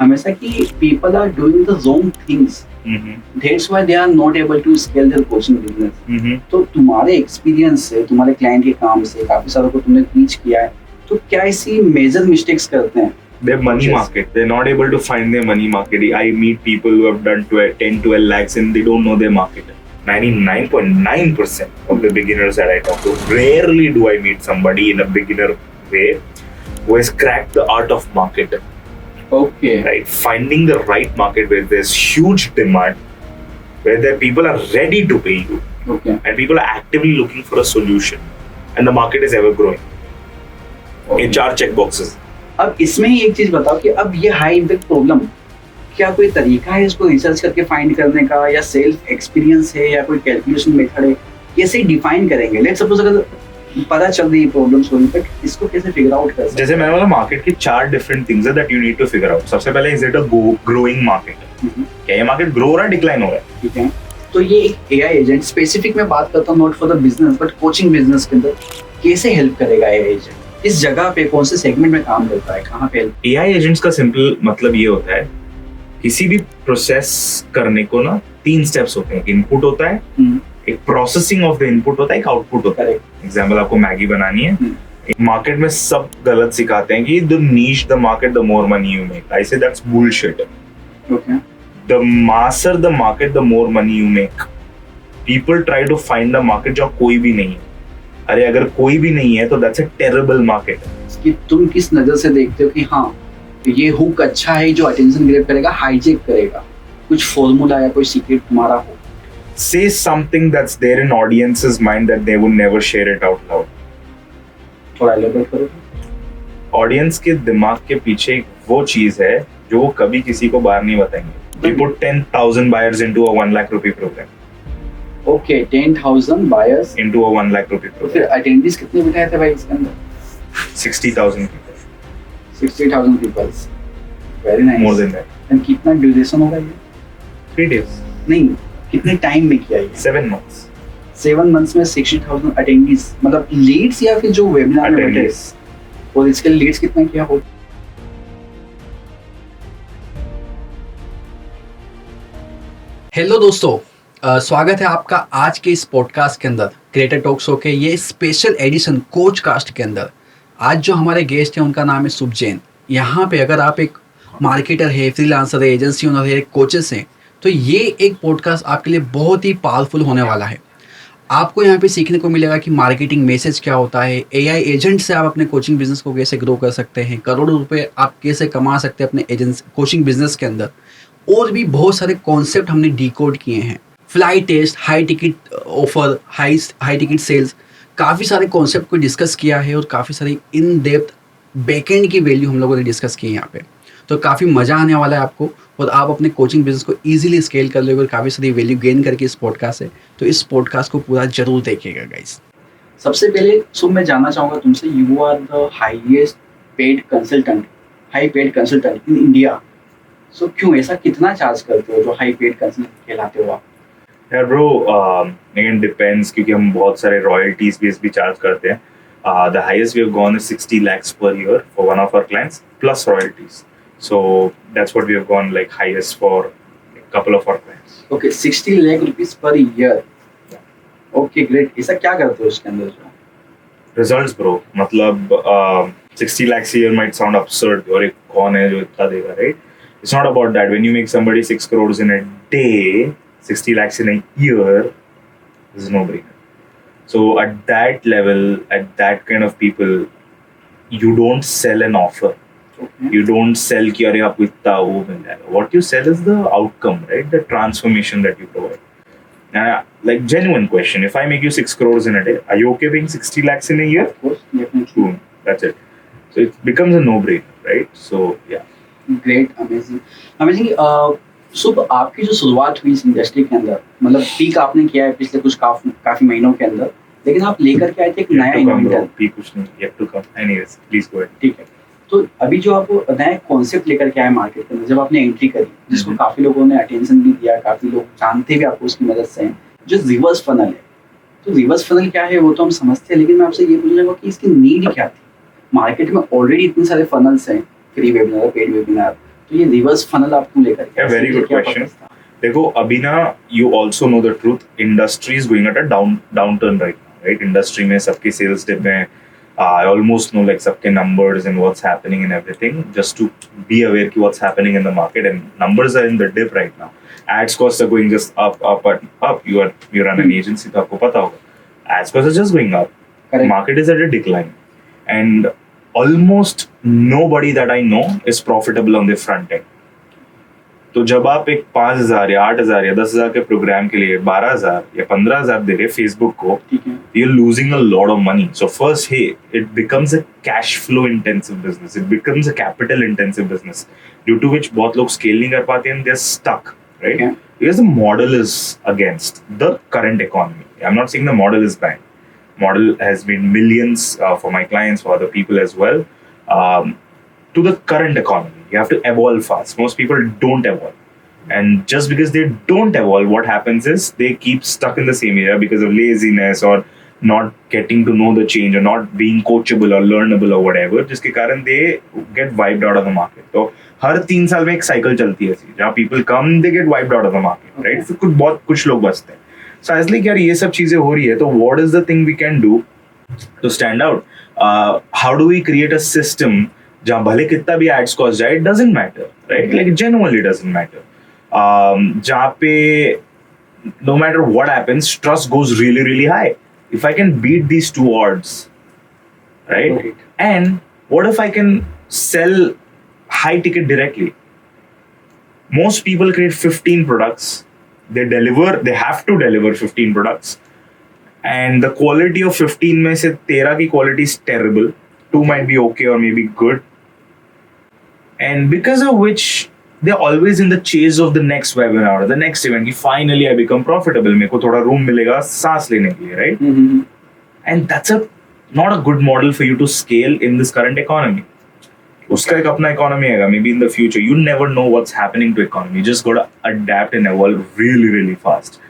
हमेशा कि people are doing the wrong things. That's why they are not able to scale their coaching business. तो तुम्हारे experience से, तुम्हारे क्लाइंट के काम से काफी सारों को तुमने टीच किया है, तो क्या ऐसी मेजर मिस्टेक्स करते हैं? Their money market. They're not able to find their money market. I meet people who have done 10-12 lakhs and they don't know their market. 99.9% of the beginners that I talk to, rarely do I meet somebody in a beginner way who has cracked the art of market. Okay. Right? Finding the right market where there's huge demand, where the people are ready to pay you. Okay. And people are actively looking for a solution. And the market is ever growing. Okay. HR checkboxes. अब इसमें ही एक चीज बताओ कि अब ये high impact problem, क्या कोई तरीका है इसको रिसर्च करके फाइंड करने का, या सेल्फ एक्सपीरियंस है, या कोई कैलकुलेशन मेथड है? कैसे डिफाइन करेंगे? लेट्स सपोज अगर पता चल रही प्रॉब्लम्स होने पर इसको कैसे फिगर आउट कर सकते हैं? जैसे मैंने बोला, मार्केट के 4 डिफरेंट थिंग्स है that you need to figure out. सबसे पहले, is it a growing market? क्या ये मार्केट ग्रो हो रहा है, डिक्लाइन हो रहा है? ठीक है, तो ये एक एआई एजेंट, स्पेसिफिक मैं बात करता हूँ not for the business but coaching business के अंदर, कैसे हेल्प करेगा एआई एजेंट? इस जगह पे कौन से सेगमेंट में काम करता है, कहाँ पे? एआई एजेंट्स का सिंपल मतलब ये होता है, किसी भी प्रोसेस करने को ना 3 स्टेप्स होते हैं. इनपुट होता है, एक प्रोसेसिंग ऑफ द इनपुट होता है, एक आउटपुट होता है. एग्जाम्पल, आपको मैगी बनानी है. मार्केट में सब गलत सिखाते हैं कि the niche the market the more money you make. I say that's bullshit. The master the market the more money you make. People try to find the market जहाँ कोई भी नहीं है. अरे अगर कोई भी नहीं है तो दैट्स अ टेरेबल मार्केट. कि तुम किस नजर से देखते हो कि हाँ ये हुक अच्छा है जो अटेंशन ग्रैब करेगा, हाईजेक करेगा, कुछ फॉर्मूला या कोई सीक्रेट तुम्हारा हो? Say something that's there in audience's mind that they would never share it out loud. थोड़ा एलाबोरेट करो. ऑडियंस के दिमाग के पीछे वो चीज है जो वो कभी किसी को बाहर नहीं बताएंगे. We put 10,000 buyers into a 1 lakh rupee program. Okay, 10,000 buyers into a 1 lakh rupee तो program. फिर अटेंडेंस कितने बिठाए थे भाई इसके अंदर? 60,000 people. 60,000 people. Very nice. More than that. And कितना ड्यूरेशन होगा ये? 3 days. नहीं, कितने टाइम में किया ये? 7 months. 7 months में 60,000 अटेंडेंस, मतलब लीड्स या फिर जो वेबिनार में बैठे? और इसके लीड्स कितना किया हो? हेलो दोस्तों, स्वागत है आपका आज के इस पॉडकास्ट के अंदर, क्रिएटर टॉक शो के ये स्पेशल एडिशन कोच कास्ट के अंदर. आज जो हमारे गेस्ट हैं उनका नाम है शुभ जैन. यहाँ पे अगर आप एक मार्केटर है, फ्रीलांसर है, एजेंसी ओनर है, कोचेस हैं, तो ये एक पॉडकास्ट आपके लिए बहुत ही पावरफुल होने वाला है. आपको यहाँ पे सीखने को मिलेगा कि मार्केटिंग मैसेज क्या होता है, एआई एजेंट से आप अपने कोचिंग बिजनेस को कैसे ग्रो कर सकते हैं, करोड़ों रुपए आप कैसे कमा सकते हैं अपने एजेंसी कोचिंग बिजनेस के अंदर, और भी बहुत सारे कॉन्सेप्ट हमने डिकोड किए हैं. Fly test, high ticket offer, high ticket sales, काफ़ी सारे कॉन्सेप्ट को डिस्कस किया है और काफ़ी सारी इन डेप्थ बैकएंड की वैल्यू हम लोगों ने डिस्कस की है यहाँ पे. तो काफ़ी मज़ा आने वाला है आपको, और आप अपने कोचिंग बिजनेस को इजीली स्केल कर लोगे और काफ़ी सारी वैल्यू गेन करके इस पॉडकास्ट से. तो इस पॉडकास्ट को पूरा जरूर देखिएगा गाइस. सबसे पहले शुभ, मैं जानना चाहूँगा तुमसे, you are the highest paid consultant, high paid consultant in India. So क्यों ऐसा, कितना चार्ज करते हो जो हाई पेड कंसल्टेंट कहलाते हो आप? यार ब्रो, अगेन डिपेंड्स, क्योंकि हम बहुत सारे रॉयल्टीज बेस भी चार्ज करते हैं. The highest we have gone is 60 lakhs per year for one of our clients plus royalties. So that's what we have gone like highest for a couple of our clients. Okay, 60 lakh rupees per year. Okay, great. ऐसा क्या करते हो उसके अंदर? Results bro, मतलब 60 lakhs a year might sound absurd. और एक कौन है जो इतना देगा, right? It's not about that. When you make somebody 6 crores in a day, 60 lakhs in a year is no brainer. So at that level, at that kind of people, you don't sell an offer. Okay. You don't sell कि अरे आपको इतना वो मिल जाएगा. What you sell is the outcome, right? The transformation that you provide. Like genuine question, if I make you 6 crores in a day, are you okay paying 60 lakhs in a year? Of course, definitely. Boom, that's it. So it becomes a no-brainer, right? So yeah. Great, amazing. शुभ, आपकी जो शुरुआत हुई इस industry के अंदर, मतलब peak आपने किया है पिछले कुछ काफी महीनों के अंदर, लेकिन आप लेकर के आए थे एक नया इनोवेटर. पीक कुछ नहीं, yet to come. Anyways, please go ahead. ठीक है, तो अभी जो आप नया कॉन्सेप्ट लेकर के आए मार्केट के अंदर, जब आपने एंट्री करी, जिसको काफी लोगों ने अटेंशन भी दिया, काफी लोग जानते भी आपको उसकी मदद से हैं, जो रिवर्स फनल है. तो रिवर्स फनल क्या है वो तो हम समझते हैं, लेकिन मैं आपसे ये पूछूंगा कि इसकी नीड क्या थी? मार्केट में ऑलरेडी इतने सारे फनल्स हैं, फ्री वेबिनार, पेड वेबिनार, तो तो ये रिवर्स फनल आप क्यों लेकर Yeah, very good question. देखो अभी ना you also know the truth, industry is going at a downturn right now, right? Industry में सबकी sales dip है. I almost know like सबके numbers and what's happening and everything, just to be aware कि what's happening in the market, and numbers are in the dip right now. Ads costs are going just up and up. You run an agency तो आपको पता होगा. Ads costs are just going up. Correct. Market is at a decline, and almost nobody that I know is profitable on the front end. तो जब आप एक 5,000 या 8,000 या 10,000 के प्रोग्राम के लिए 12,000 या 15,000 दे रहे फेसबुक को, you're losing a lot of money. So first, hey, it becomes a cash flow intensive business. It becomes a capital intensive business, due to which बहुत लोग scale नहीं कर पाते and they're stuck, right? Okay. Because the model is against the current economy. I'm not saying the model is bad. Model has made millions for my clients, for other people as well. To the current economy, you have to evolve fast. Most people don't evolve, and just because they don't evolve, what happens is they keep stuck in the same area because of laziness or not getting to know the change or not being coachable or learnable or whatever, जिसके कारण they get wiped out of the market. तो हर 3 साल में एक cycle चलती है ऐसी, जहाँ people come, they get wiped out of the market, right? फिर कुछ लोग बचते हैं. So as like यार ये सब चीजें हो रही है, तो what is the thing we can do to stand out? How do we create a system जहाँ भले कितना भी एड्स कॉस्ट जाए, it doesn't matter, right? Like genuinely doesn't matter. जहाँ पे no matter what happens, trust goes really really high. If I can beat these two odds, right? And what if I can sell high ticket directly? Most people create 15 products. They have to deliver 15 products. And the quality of 15 में से 13 की quality is terrible. 2 might be okay or maybe good. And because of which they're always in the chase of the next webinar or the next event. Finally, I become profitable. मेरे को थोड़ा room मिलेगा सांस लेने के लिए, right? Mm-hmm. And that's not a good model for you to scale in this current economy. उसका एक अपना economy आएगा. Maybe in the future, you never know what's happening to economy. You just gotta adapt and evolve really, really fast.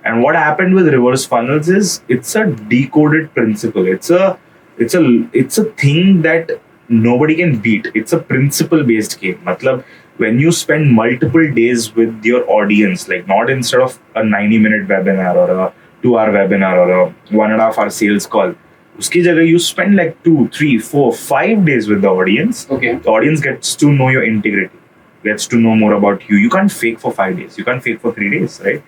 And what happened with reverse funnels is it's a decoded principle. It's a thing that nobody can beat. It's a principle based game. Matlab, when you spend multiple days with your audience, like not instead of a 90-minute webinar or a 2-hour webinar or a 1.5-hour sales call, uski jagah you spend like 2, 3, 4, 5 days with the audience. Okay. The audience gets to know your integrity, gets to know more about you. You can't fake for 5 days. You can't fake for 3 days, right?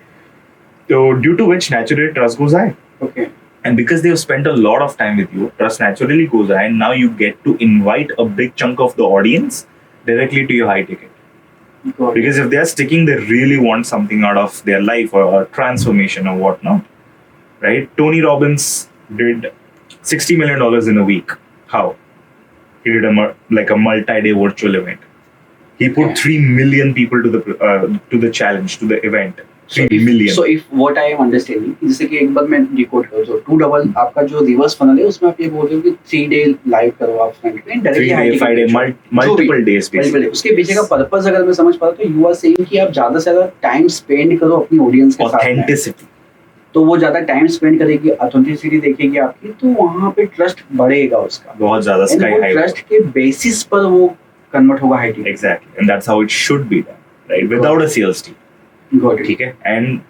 So due to which naturally trust goes high. Okay. And because they have spent a lot of time with you, trust naturally goes high, and now you get to invite a big chunk of the audience directly to your high ticket. Because if they are sticking, they really want something out of their life or a transformation or whatnot, right? Tony Robbins did $60 million in a week. How? He did a multi-day virtual event. He put 3 million people to the challenge, to the event. 3 million. So if what I am understanding, जैसे कि एक बार मैं decode करूँ, तो 2 double आपका जो reverse funnel है उसमें आप ये बोल रहे हो कि 3 डे लाइव करो आप फ्रंट में, directly 3 day, 5 day, multiple days basically. उसके पीछे का पर्पस अगर मैं समझ पा रहा हूँ, तो यू आर सेइंग कि आप ज्यादा से ज्यादा टाइम स्पेंड करो अपनी ऑडियंस के साथ में, Authenticity. तो वो ज्यादा टाइम स्पेंड करेगी, ऑथेंटिसिटी देखेगी आपकी, तो वहाँ पे ट्रस्ट बढ़ेगा उसका, बहुत ज्यादा sky high. ट्रस्ट के बेसिस पर वो कन्वर्ट होगा high ticket. Exactly, and that's how it should be done, right? Without a sales team. Got it. Okay, and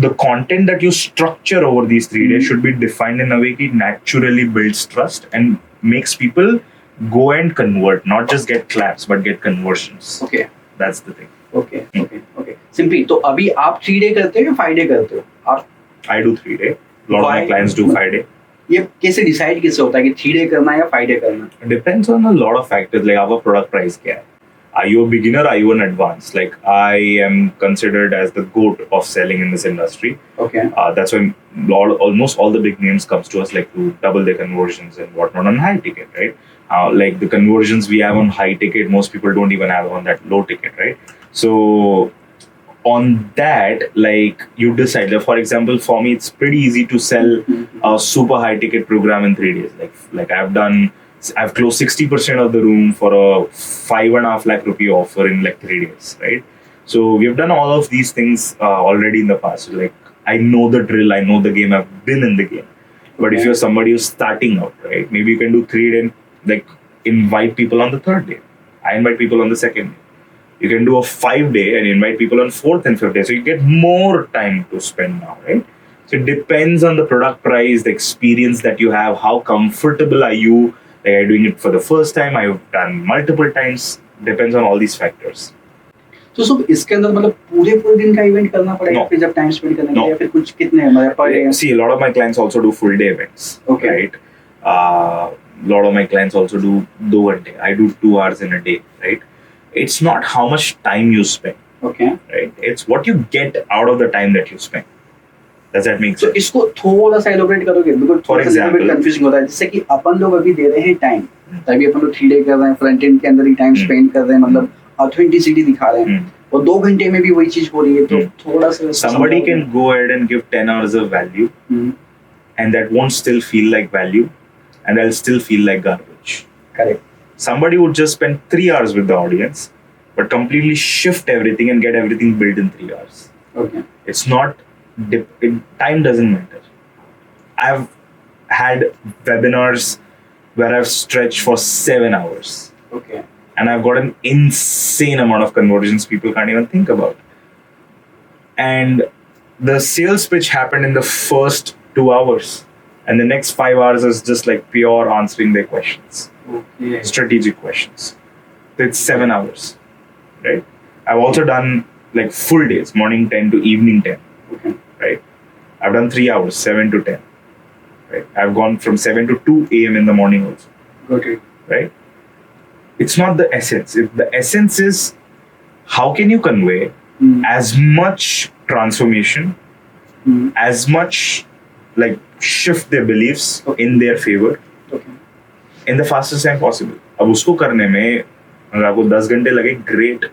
the content that you structure over these 3 days should be defined in a way that naturally builds trust and makes people go and convert, not just get claps but get conversions. Okay. That's the thing. Okay. Simply, तो अभी आप 3 day करते हो या 5 day करते हो आप? I do 3 day. A lot of my clients do 5 day. ये कैसे डिसाइड कैसे होता है कि 3 डे करना है या 5 डे करना? It depends on a lot of factors, like our product price क्या है. Are you a beginner? Are you an advanced? Like I am considered as the GOAT of selling in this industry. Okay. That's why almost all the big names comes to us like to double their conversions and whatnot on high ticket, right? Like the conversions we have on high ticket, most people don't even have on that low ticket, right? So on that, like you decide. Like, for example, for me, it's pretty easy to sell a super high ticket program in 3 days. Like I've closed 60% of the room for a 5.5 lakh rupee offer in like 3 days, right? So we have done all of these things already in the past. So, like I know the drill, I know the game, I've been in the game. But if you're somebody who's starting out, right, maybe you can do 3 days, like invite people on the 3rd day. I invite people on the 2nd day. You can do a 5-day and invite people on 4th and 5th day. So you get more time to spend now, right? So it depends on the product price, the experience that you have, how comfortable are you. Like, are you doing it for the first time? I've done multiple times. Depends on all these factors. तो सब इसके अंदर मतलब पूरे दिन का event करना पड़ेगा No. फिर जब टाइम स्पेंड करने के No. लिए या फिर कुछ कितने मतलब per day? See, a lot of my clients also do full day events. Okay. Right? Lot of my clients also do 2 घंटे. I do 2 hours in a day. Right? It's not how much time you spend. Okay Right? It's what you get out of the time that you spend. Does that make तो sense? इसको थोड़ा सा elaborate करोगे because For example, confusing होता है जैसे कि अपन लोग अभी दे रहे हैं टाइम तभी अपन लोग 3 डे कर रहे हैं फ्रंट एंड के अंदर ही टाइम स्पेंड कर रहे हैं मतलब ऑथेंटिसिटी दिखा रहे हैं और 2 घंटे में भी वही चीज हो रही है तो थोड़ा सा Somebody can go ahead and give 10 hours of value, and that won't still feel like value, and that'll still feel like garbage. Correct Somebody would just spend 3 hours with the audience, but completely shift everything and get everything built in 3 hours. Okay It's not, time doesn't matter. I've had webinars where I've stretched for 7 hours. Okay And I've got an insane amount of conversions people can't even think about. And the sales pitch happened in the first 2 hours, and the next 5 hours is just like pure answering their questions, okay strategic questions. So it's 7 hours, right? I've also done like full days, morning 10 to evening 10, okay right? I've done 3 hours, 7 to 10, right? I've gone from 7 to 2 a.m. in the morning also, got it right? It's not the essence. The essence is how can you convey as much transformation, as much like shift their beliefs in their favor okay in the fastest time possible. अब उसको करने में अगर आपको 10 घंटे लगे great,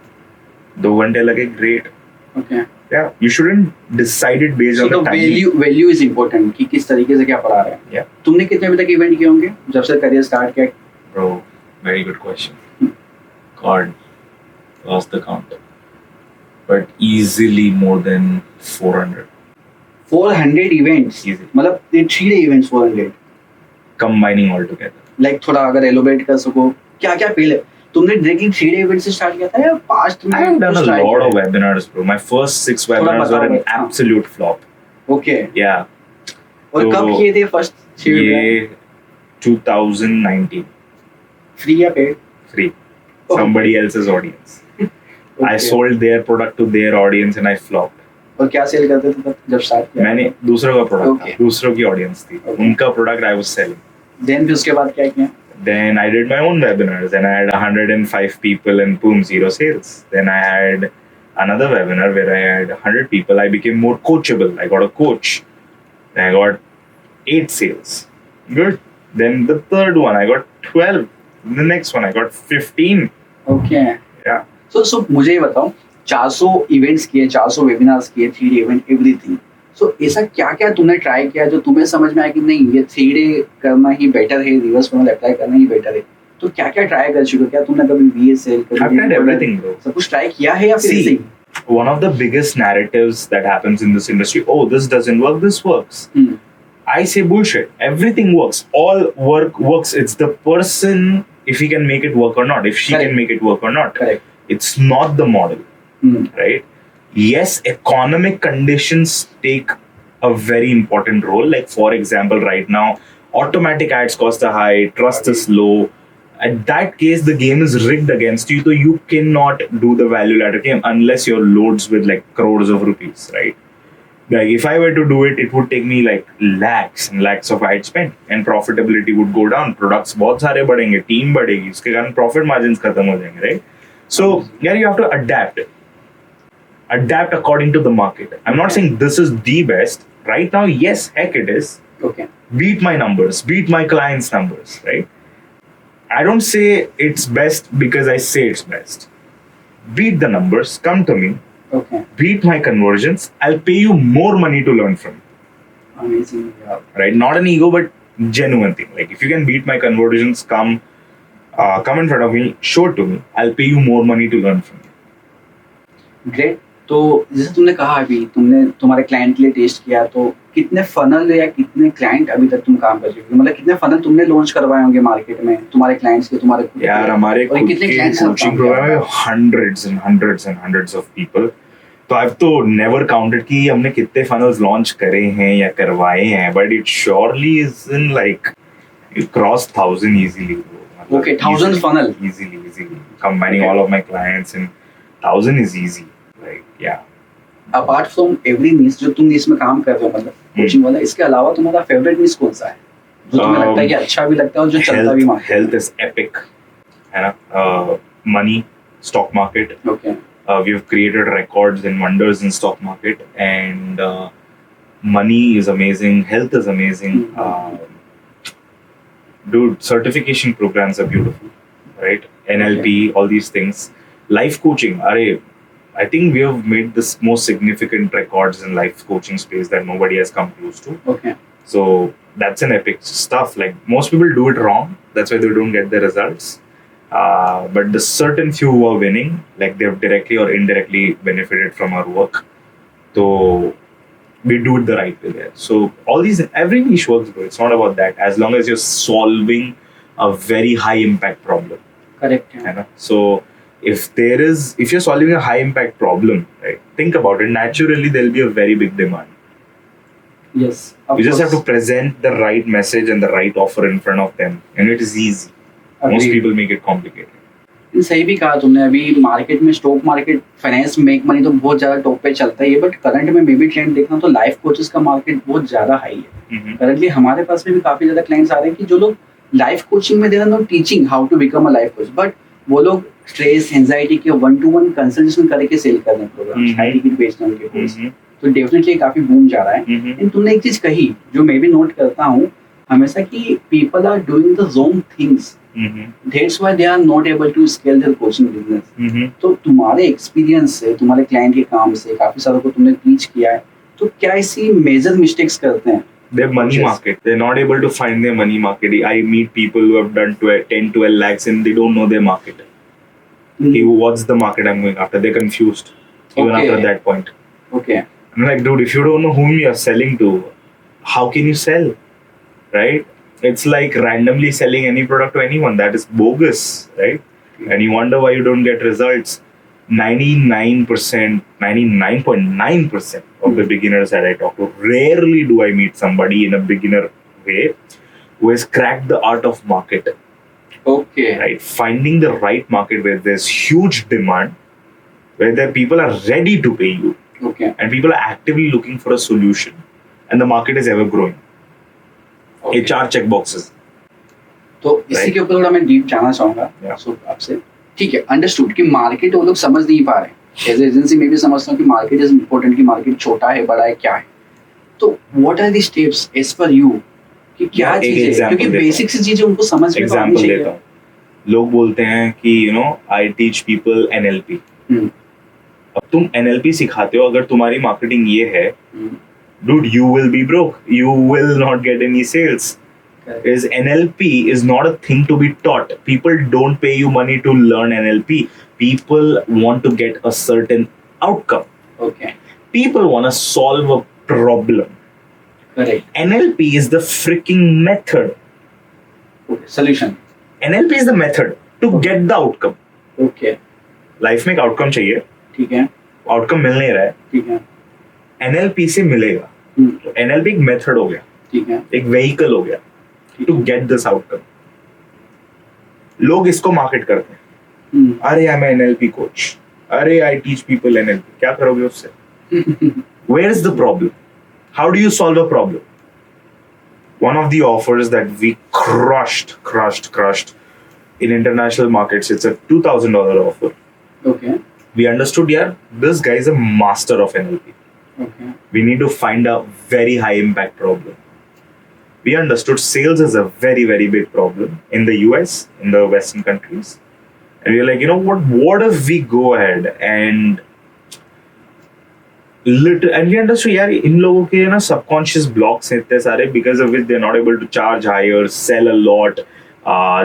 2 घंटे लगे great. Okay Yeah, you shouldn't decide it based so on the the time. Value is important कि किस तरीके से क्या पढ़ा रहे हैं Yeah, तुमने कितने अभी तक इवेंट किए होंगे जब से करियर स्टार्ट किया bro, very good question. God, lost the count, but easily more than 400. 400 events Easy. मतलब 3 day events 400 Combining all together. Like थोड़ा अगर एलोबरेट कर सको क्या क्या पहले तुमने डायरेक्टली 3 डे इवेंट से स्टार्ट किया था या पास्ट में I have done a कुछ try lot of किया है? webinars, bro. My first 6 थोड़ा webinars were बताओ an भाई, हाँ। absolute flop. ओके Yeah, और कब तो किए थे फर्स्ट 6 ये 2019, फ्री या paid free. Somebody else's audience. I sold their product to their audience and I flopped. और क्या सेल करते थे तब जब स्टार्ट किया मैंने दूसरों का प्रोडक्ट Okay. दूसरों की ऑडियंस थी, Okay. उनका product I was selling. Then फिर उसके बाद क्या किया Then I did my own webinars and I had 105 people and boom, 0 sales. Then I had another webinar where I had 100 people. I became more coachable. I got a coach. Then I got 8 sales. Good. Then the third one, I got 12. The next one, I got 15. Okay Yeah. सो मुझे ये बताओ 400 events किए 400 webinars किए 3 day event everything so ऐसा क्या क्या तुमने try किया जो तुम्हें समझ में आया कि नहीं ये 3 डे करना ही बेटर है रिवर्स फनल अप्लाई करना ही बेटर है तो क्या क्या ट्राई कर चुके हो क्या तुमने कभी वीए sale I've tried everything, bro. सब कुछ ट्राई किया है या फिर See, ऐसे ही one of the biggest narratives that happens in this industry, oh, this doesn't work, this works. I say bullshit. Everything works. All work works. It's the person, if he can make it work or not, if she Correct. can make it work or not. Correct It's not the model, right? Yes, economic conditions take a very important role. Like, for example, right now, automatic ads cost are high, trust is low. At that case, the game is rigged against you, so you cannot do the value ladder game unless you're loads with like crores of rupees, right? Like, if I were to do it, it would take me like lakhs and lakhs of ad spend, and profitability would go down. Products बहुत सारे बढ़ेंगे, team बढ़ेगी, उसके कारण profit margins खत्म हो जाएंगे, right? So, yeah, you have to adapt. Adapt according to the market. I'm not saying this is the best. Right now, yes, heck it is. Okay Beat my numbers, beat my clients' numbers, right? I don't say it's best because I say it's best. Beat the numbers, come to me, okay beat my conversions, I'll pay you more money to learn from. Amazing Right? Not an ego, but genuine thing. Like, if you can beat my conversions, come in front of me, show it to me. I'll pay you more money to learn from you. Great तो जैसे तुमने कहा अभी तुमने तुम्हारे client के लिए test किया तो कितने फनल या कितने क्लाइंट अभी तक तुम काम कर चुके हो, मतलब कितने फनल तुमने लॉन्च करवाए होंगे मार्केट में तुम्हारे क्लाइंट्स के, तुम्हारे खुद के? यार हमारे और खुद कितने के clients आप कोचिंग काम प्रोग्राम कर में hundreds and hundreds and hundreds of people. तो I've तो never counted कि हमने कितने funnels launch करे हैं या करवाए हैं, but it surely is in like you cross 1,000 easily. मतलब Okay, 1,000 easily, funnel. easily combining Okay. all of my clients and 1,000 is easy. Like yeah. Apart from every niche जो तुम नीश में काम कर रहे हो, मतलब कोचिंग वाला, इसके अलावा तुम्हारा फेवरेट नीश कौन सा है जो तुम्हें लगता है कि अच्छा भी लगता है और जो चलता भी मार्केट? Health is epic, है ना? Money, stock market. Okay We have created records and wonders in stock market, and money is amazing, health is amazing. Dude, certification programs are beautiful, right? NLP, all these things. Life coaching, I think we have made this most significant records in life coaching space that nobody has come close to. Okay So that's an epic stuff. Like most people do it wrong. That's why they don't get the results. But the certain few who are winning, like they've directly or indirectly benefited from our work. So we do it the right way there. So all these, every niche works, bro. It's not about that. As long as you're solving a very high impact problem. Correct है. You know? So if you're solving a high impact problem, right? Think about it. Naturally, there'll be a very big demand. Yes You just have to present the right message and the right offer in front of them, and it is easy. Most people make it complicated. सही भी कहा तुमने. अभी market में stock market, finance, make money तो बहुत ज्यादा top पे चलता है, बट करंट में मे बी ट्रेंड देखना तो लाइफ कोचेस का मार्केट बहुत ज्यादा हाई है. करंटली हमारे पास में भी काफी ज्यादा क्लाइंट्स आ रहे हैं कि जो लोग लाइफ कोचिंग में दे रहे हैं teaching how to become a life coach, but वो लोग स्ट्रेस एंजाइटी के 1-to-1 कंसल्टेशन करके सेल कर रहे हैं प्रोग्राम, हाई टिकट बेचना उनके कोर्स. तो डेफिनेटली काफी बूम जा रहा है. एंड तुमने एक चीज कही जो मैं भी नोट करता हूँ हमेशा कि people are doing the wrong things, that's why they are not able to scale their coaching business. तो तुम्हारे एक्सपीरियंस से, तुम्हारे क्लाइंट के काम से काफी सारों को तुमने टीच किया है, तो क्या ऐसी मेजर मिस्टेक्स करते हैं? Their money market. They're not able to find their money market. I meet people who have done 10-12 lakhs and they don't know their market. Hey, what's the market I'm going after? They're confused even Okay. after that point. Okay I'm like, dude, if you don't know whom you're selling to, how can you sell? Right? It's like randomly selling any product to anyone. That is bogus, right? And you wonder why you don't get results. 99%, 99.9% of the beginners that I talk to, rarely do I meet somebody in a beginner way who has cracked the art of market. Okay Right? Finding the right market where there's huge demand, where the people are ready to pay you, okay and people are actively looking for a solution, and the market is ever growing. HR checkboxes. तो इसी के ऊपर थोड़ा मैं deep जाना चाहूंगा. Yeah. सो आपसे ठीक है, अंडरस्टूड कि मार्केट वो लोग समझ नहीं पा रहे. एज एजेंसी में भी समझता हूँ कि मार्केट इज इम्पोर्टेंट, कि मार्केट छोटा है, बड़ा है, क्या है. तो what are the steps as per you कि क्या एक चीजें, example क्योंकि देता हूँ. बेसिक सी चीजें उनको समझ में तो आनी एग्जाम्पल चाहिए. देता हूँ. लोग बोलते हैं कि आई टीच पीपल NLP. अब तुम NLP सिखाते हो, अगर तुम्हारी मार्केटिंग ये है, dude, you will be broke. You will not get any sales. Is NLP is not a thing to be taught. People don't pay you money to learn NLP. People want to get a certain outcome. Okay People want to solve a problem. Correct. NLP is the freaking method. Okay solution. NLP is the method to get the outcome. Okay life में एक outcome चाहिए, ठीक है outcome मिल नहीं रहा है, ठीक है NLP से मिलेगा. तो NLP एक मेथड हो गया, ठीक है एक व्हीकल हो गया टू गेट दिस आउटकम. लोग इसको मार्केट करते हैं. अरे आई एम NLP कोच, अरे आई टीच पीपल NLP. क्या करोगे उससे? Where is the problem? How do you solve a problem? One of the offers that we crushed in international markets, it's a $2,000 offer. Okay We understood, yeah, this guy is a master of NLP. Okay We need to find a very high impact problem. We understood sales is a very, very big problem in the US, in the Western countries. And we're like, what if we go ahead and we understood, यार, इन लोगों के ना subconscious blocks हैं इतने सारे, because of which they're not able to charge higher, sell a lot,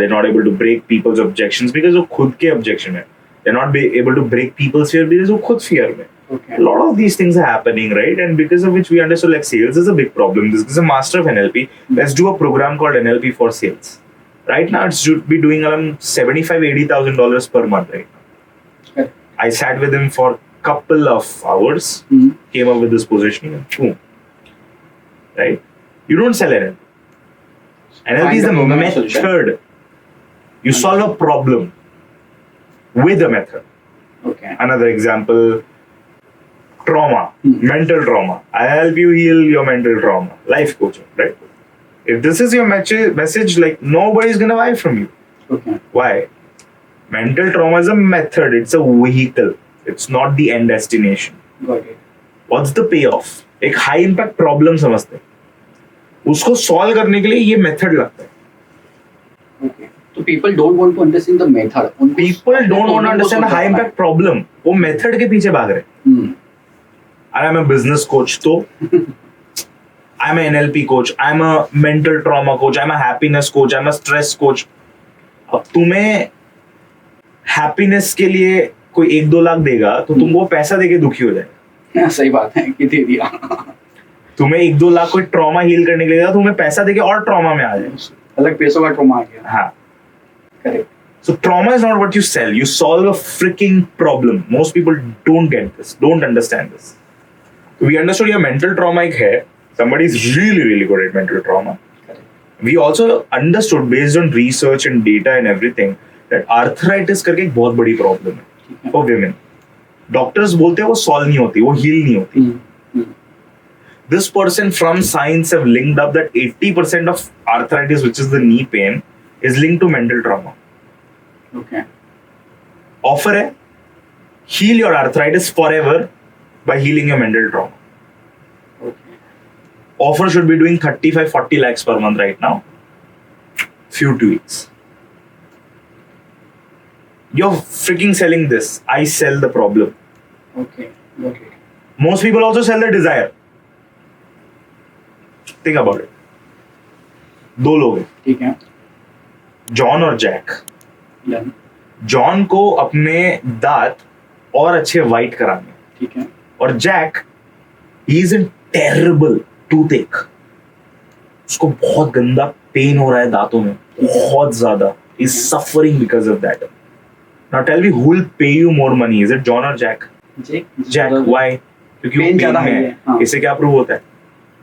they're not able to break people's objections because वो खुद के objection है. They're not able to break people's fear because वो खुद fear में. Okay. A lot of these things are happening, right? And because of which we understood like sales is a big problem. This is a master of NLP. Let's do a program called NLP for sales. Right now, it should be doing around $75,000-$80,000 per month, right now. Okay. I sat with him for a couple of hours, came up with this positioning, and boom. Right? You don't sell NLP. NLP is the method. You solve a problem with a method. Okay. Another example, trauma, mental trauma. I help you heal your mental trauma. Life coaching, right? If this is your message, like nobody's gonna buy from you. Okay. Why? Mental trauma is a method. It's a vehicle. It's not the end destination. Got it. What's the payoff? एक high impact problem समझते हैं. उसको solve करने के लिए ये method लगता है. Okay. So people don't want to understand the method. People don't want to understand the high impact problem. वो method के पीछे भाग रहे हैं. And I'm a business coach, तो I'm an NLP coach, I'm a mental trauma coach, I'm a happiness coach, I'm a stress coach. अब तुम्हें happiness के लिए कोई 1-2 लाख देगा तो तुम वो पैसा देके दुखी हो जाएगा. सही बात है कि दे दिया. तुम्हें 1-2 लाख कोई ट्रॉमा हील करने के लिए देगा, तुम्हें पैसा देके और ट्रॉमा में आ जाएगा. अलग पैसों का ट्रॉमा आ गया. हाँ. Correct. So trauma is not what you sell. You solve a freaking problem. Most people don't get this, don't understand this. We understood your mental trauma एक है. Somebody is really good at mental trauma. Correct. We also understood based on research and data and everything that arthritis करके एक बहुत बड़ी problem है for women. Doctors बोलते हैं वो solve नहीं होती, वो heal नहीं होती. This person from science have linked up that 80% of arthritis, which is the knee pain, is linked to mental trauma. Okay. Offer है, heal your arthritis forever by healing your mental trauma. Okay. Offer should be doing 35-40 lakhs per month right now. Few tweaks. You're freaking selling this. I sell the problem. Okay. Got it. Most people also sell the desire. Think about it. 2 लोग हैं, ठीक है. John और Jack. Done. John को अपने दांत और अच्छे वाइट कराने, ठीक है. और Jack he is in terrible toothache. उसको बहुत गंदा पेन हो रहा है दांतों में, बहुत ज्यादा. Is suffering because of that. Now tell me who will pay you more money? Is it John और जैक? जैक. व्हाई? क्योंकि वो Pain ज्यादा पेन है. है. हाँ. इससे क्या प्रूव होता है?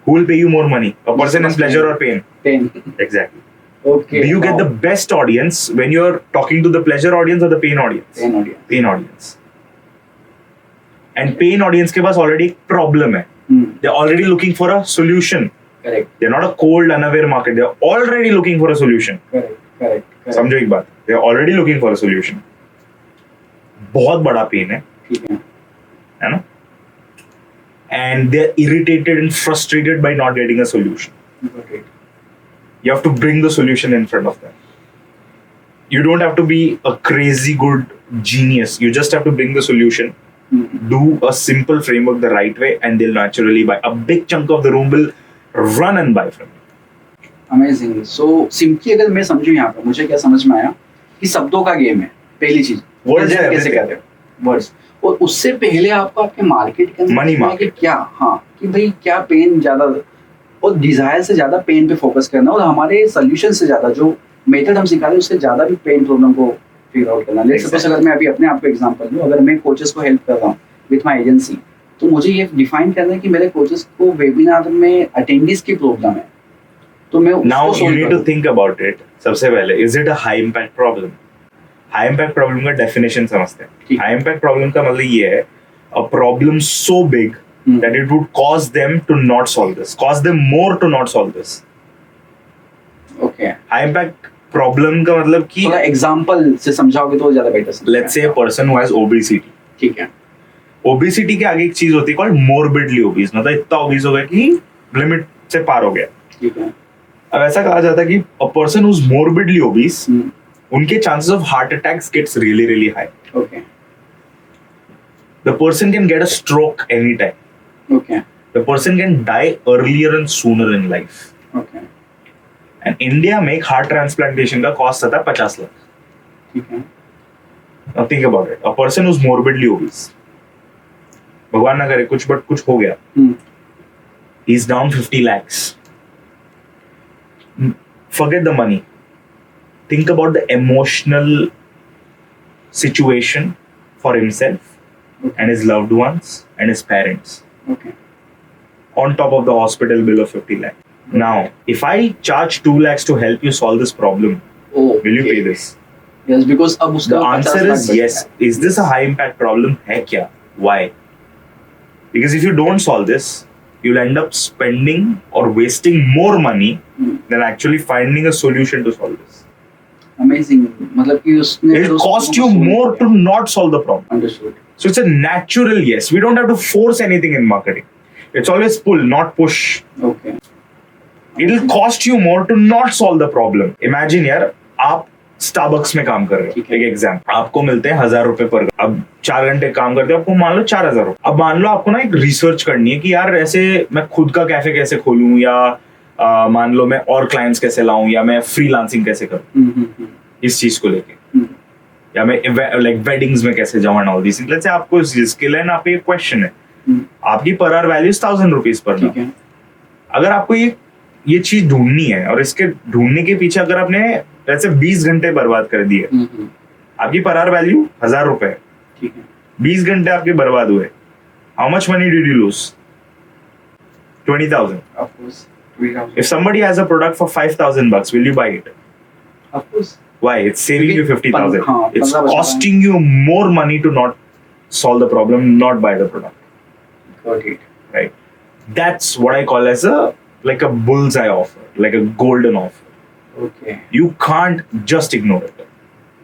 Who will pay you more money? A person in pleasure or pain? Pain. Exactly. Okay. Do you get the best audience when you're talking to the pleasure audience or the pain audience? Pain audience. Pain audience. And pain audience के पास already एक problem है. They're already looking for a solution. Correct. They're not a cold, unaware market. They're already looking for a solution. Correct. समझो एक बात. They're already looking for a solution. बहुत बड़ा pain है. ठीक है ना? And they're irritated and frustrated by not getting a solution. Got it. You have to bring the solution in front of them. You don't have to be a crazy good genius. You just have to bring the solution. Do a simple framework the right way, and they'll naturally buy. A big chunk of the room will run and buy from you. Amazing. So simply अगर मैं समझूं यहाँ पे, मुझे क्या समझ में आया कि शब्दों का गेम है. पहली चीज Words है कैसे everything. कहते हो वर्ड्स. और उससे पहले आपको आपके मार्केट के अंदर Money देखना है कि market. क्या, हाँ, कि भाई क्या पेन ज्यादा, और डिजायर से ज्यादा पेन पे फोकस करना, और हमारे सोल्यूशन से ज्यादा जो मेथड हम सिखा रहे हैं उससे ज्यादा भी पेन प्रॉब्लम को फिगर आउट करना. लेट्स सपोज अगर मैं अभी अपने आप को एग्जांपल लूं, अगर मैं कोचेस को हेल्प कर रहा हूँ विथ माय एजेंसी, तो मुझे ये डिफाइन करना है कि मेरे कोचेस को वेबिनार में अटेंडीज की प्रॉब्लम है, तो मैं Now उसको you solve need to करूं. think about it. सबसे पहले, is it a high impact problem? High impact problem का definition समझते हैं. ठीक. High impact problem का मतलब ये है, a problem so big that it would cause them to not solve this, cause them more to not solve this. Okay. High impact problem का मतलब कि थोड़ा एग्जांपल से समझाओगे तो ज्यादा बेटर समझ. let's say a person who has obesity. ठीक है. Obesity के आगे एक चीज होती है called morbidly obese. मतलब इतना obese हो गया कि लिमिट से पार हो गया. ठीक है. अब ऐसा कहा जाता है कि a person who's morbidly obese, उनके chances of heart attacks gets really high. Okay. The person can get a stroke anytime. Okay. The person can die earlier and sooner in life. Okay. And India में heart transplantation का cost आता है 50 लाख. ठीक है. Now think about it. A person who's morbidly obese, भगवान ना करे कुछ, बट कुछ हो गया, he is down 50 lakhs. Forget the money. Think about the emotional situation for himself and his loved ones and his parents. Okay. On top of the hospital bill of 50 lakh. Now, if I charge 2 lakhs to help you solve this problem, will you pay this? Yes, because अब उसका The answer is yes. Is this a high impact problem? है क्या? Why? Because if you don't solve this, you'll end up spending or wasting more money than actually finding a solution to solve this. Amazing. मतलब कि उसने It'll cost you more to not solve the problem. Understood. So it's a natural yes. We don't have to force anything in marketing. It's always pull, not push. Okay. It'll cost you more to not solve the problem. Imagine यार, आप Starbucks में काम कर रहे हो, एक exam, आपको मिलते हैं 1000 रुपए पर, अब 4 घंटे काम करते हो, आपको मान लो 4000 रुपए। अब मान लो आपको ना एक रिसर्च करनी है कि यार ऐसे मैं खुद का कैफे कैसे खोलूं, या मान लो मैं और क्लाइंट्स कैसे लाऊं, या मैं फ्रीलांसिंग कैसे करूं इस चीज को लेके, या मैं लाइक वेडिंग्स में कैसे जाऊं and all this things. Let's say आपको स्किल है ना, आप एक क्वेश्चन है, आपकी per hour value 1000 rupees per ना। अगर आपको ये चीज ढूंढनी है और इसके ढूंढने के पीछे अगर आपने वैसे 20 घंटे बर्बाद कर दिए, आपकी पर आवर वैल्यू 1000 रुपए है, 20 घंटे आपके बर्बाद हुए, how much money did you lose? 20,000. Of course. 20,000. If somebody has a product for $5,000, will you buy it? Of course. Why? It's saving you 50,000. हाँ, It's 15% costing you more money to not solve the problem, not buy the product. Got it. Right? That's what I call as like a bullseye offer, like a golden offer. Okay. You can't just ignore it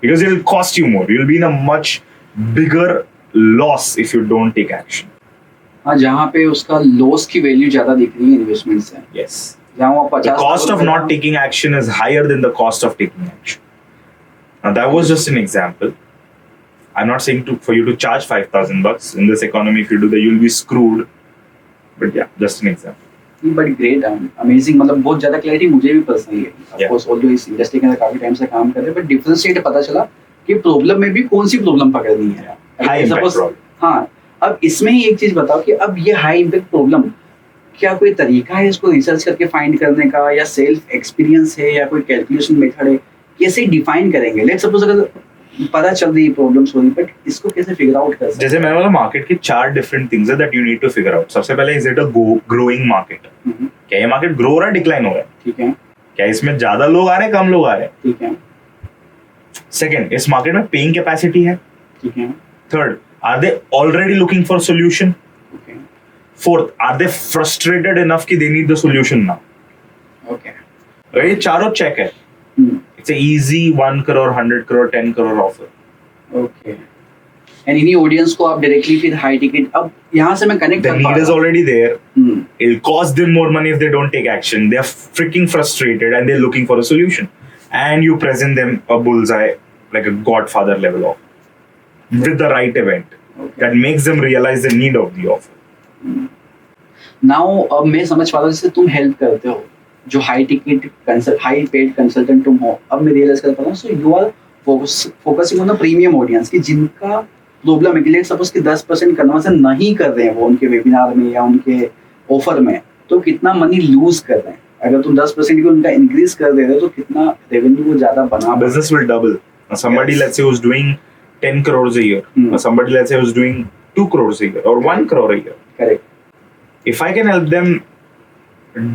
because it will cost you more. You'll be in a much bigger loss if you don't take action. हाँ, जहाँ पे उसका loss की value ज्यादा दिख रही है investment से, Yes. जहाँ वो The 50 cost of not taking action is higher than the cost of taking action. Now that was just an example. I'm not saying for you to charge $5,000 in this economy. If you do that, you'll be screwed. But yeah, just an example. But great, amazing, मतलब बहुत ज्यादा clarity मुझे भी personally है। Of course although इस industry के अंदर काफी टाइम से काम कर रहे हैं, बट डिफरेंशिएट पता चला कि प्रॉब्लम में भी कौन सी प्रॉब्लम पकड़नी है। High impact problem. हाँ, अब इसमें ही एक चीज बताओ कि अब ये हाई इम्पैक्ट प्रॉब्लम, क्या कोई तरीका है इसको रिसर्च करके फाइंड करने का, या सेल्फ एक्सपीरियंस है, या कोई कैलकुलेशन मेथड है, कैसे डिफाइन करेंगे? लेट्स सपोज अगर पता चल रही प्रॉब्लम्स हो रही, बट इसको कैसे फिगर आउट कर सकते हैं? जैसे मैंने बोला, मार्केट के 4 डिफरेंट थिंग्स है that you need to figure out. सबसे पहले, is it a growing market? क्या ये मार्केट ग्रो हो रहा है, डिक्लाइन हो रहा है? ठीक है। क्या इसमें ज्यादा लोग आ रहे हैं, कम लोग आ रहे हैं? ठीक है। सेकंड, इस मार्केट में पेइंग कैपेसिटी है? ठीक है। Third, are they already looking for solution? Okay. Fourth, are they frustrated enough कि they need the solution now? Okay. ये चारों चेक है। It's a easy 1 crore, 100 crore, 10 crore offer. Okay. And इन्हीं audience को आप डायरेक्टली फिर high ticket, अब यहाँ से मैं कनेक्ट The कर पा need is रहा हूँ। already there. It'll cost them more money if they don't take action. They're freaking frustrated and they're looking for a solution. And you present them a bullseye, like a godfather level offer, with the right event that makes them realize the need of the offer. Now अब मैं समझ पा रहा हूँ, जैसे तुम help करते हो जो high ticket high paid consultant तुम हो, अब मैं रियलाइज कर पा रहा हूँ। So you are focusing on the premium audience की जिनका प्रॉब्लम है कि लेट्स सपोज कि 10% कन्वर्जन नहीं कर रहे हैं वो उनके वेबिनार में या उनके ऑफर में, तो कितना मनी लूज कर रहे हैं। अगर तुम 10% भी उनका इंक्रीज कर दे रहे हो तो कितना रेवेन्यू वो ज्यादा बना। Business will double. Now somebody, Yes. let's say, who's doing 10 crores a year, or somebody, let's say, who's doing 2 crores a year or 1 crore a year. Correct. If I can help them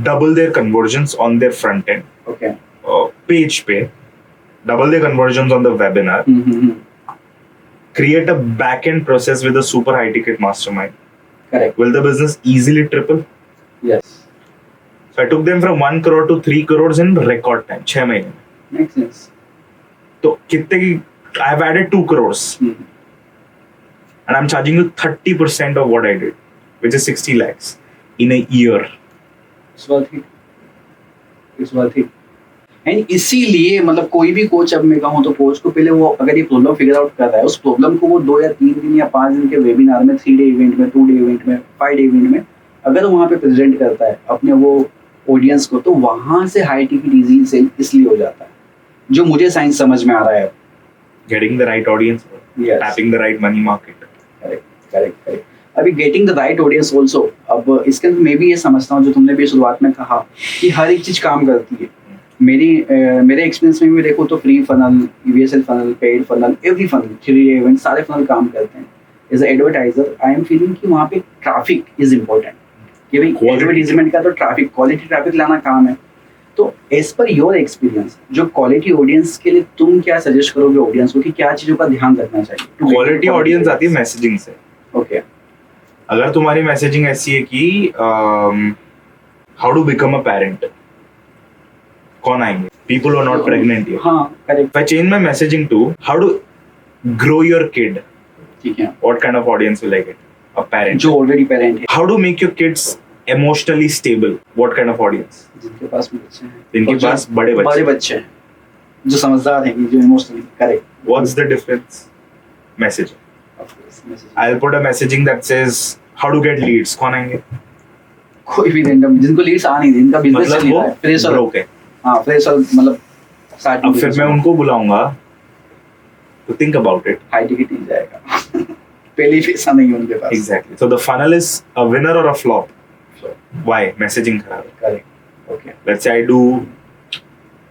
double their conversions on their front end, Okay. page pay, double their conversions on the webinar, create a back-end process with a super high-ticket mastermind. Correct. Will the business easily triple? Yes. So I took them from 1 crore to 3 crores in record time, 6 महीने में. Makes sense. तो कितने की? I've added 2 crores, and I'm charging you 30% of what I did, which is 60 lakhs in a year. It's worth it. It's worth it. And इसीलिए मतलब कोई भी coach, अब मैं कहूँ तो कोच को पहले वो अगर ये प्रॉब्लम फिगर आउट कर रहा है, उस प्रॉब्लम को वो 2 या 3 दिन या 5 दिन के वेबिनार में, 3 डे इवेंट में, 2 डे इवेंट में, 5 डे इवेंट में अगर वहाँ पे प्रेजेंट करता है अपने वो ऑडियंस को, तो वहाँ से हाई टिकट इजी सेल इसलिए हो जाता है, जो मुझे साइंस समझ में आ रहा है। Getting the right audience, Yes. tapping the right money market. Correct. अभी getting the right audience also, अब इसके अंदर मैं भी ये समझता हूँ जो तुमने भी शुरुआत में कहा कि हर एक चीज़ काम करती है। मेरे एक्सपीरियंस में भी देखो तो free funnel, USL funnel, paid funnel, every funnel, 3 event, सारे फनल काम करते हैं। As advertiser I am feeling कि वहाँ पे ट्रैफिक इज इम्पोर्टेंट, कि भाई एडवर्टीजमेंट का तो ट्रैफिक, क्वालिटी ट्रैफिक लाना काम है। तो एज पर योर एक्सपीरियंस, जो क्वालिटी ऑडियंस के लिए तुम क्या सजेस्ट करोगे ऑडियंस को कि क्या चीज़ों का ध्यान रखना चाहिए? क्वालिटी ऑडियंस आती है मैसेजिंग से। ओके, अगर तुम्हारी मैसेजिंग ऐसी है कि how to become a parent, कौन आएंगे? People are not pregnant here. हाँ correct. I change my messaging to how to grow your kid, ठीक है, what kind of audience will I get? A parent जो already parent है। How to make your kids emotionally stable, what kind of audience? जिनके पास बच्चे हैं, जिनके पास बड़े बच्चे हैं, जो समझदार हैं, जो emotionally correct. What's the difference? Messaging. I'll put a messaging that says how to get leads, कौन आएंगे? कोई भी रैंडम जिनको लीड्स आ नहीं, जिनका बिजनेस चल मतलब रहा है, फ्रेशर। broke है। हाँ फ्रेशर, मतलब अब फिर मैं उनको बुलाऊंगा तो think about it। High ticket ही जाएगा पहले ही पैसा नहीं है उनके पास। Exactly. So the funnel is a winner or a flop? Why? Messaging खराब है। Correct. Okay, Let's say I do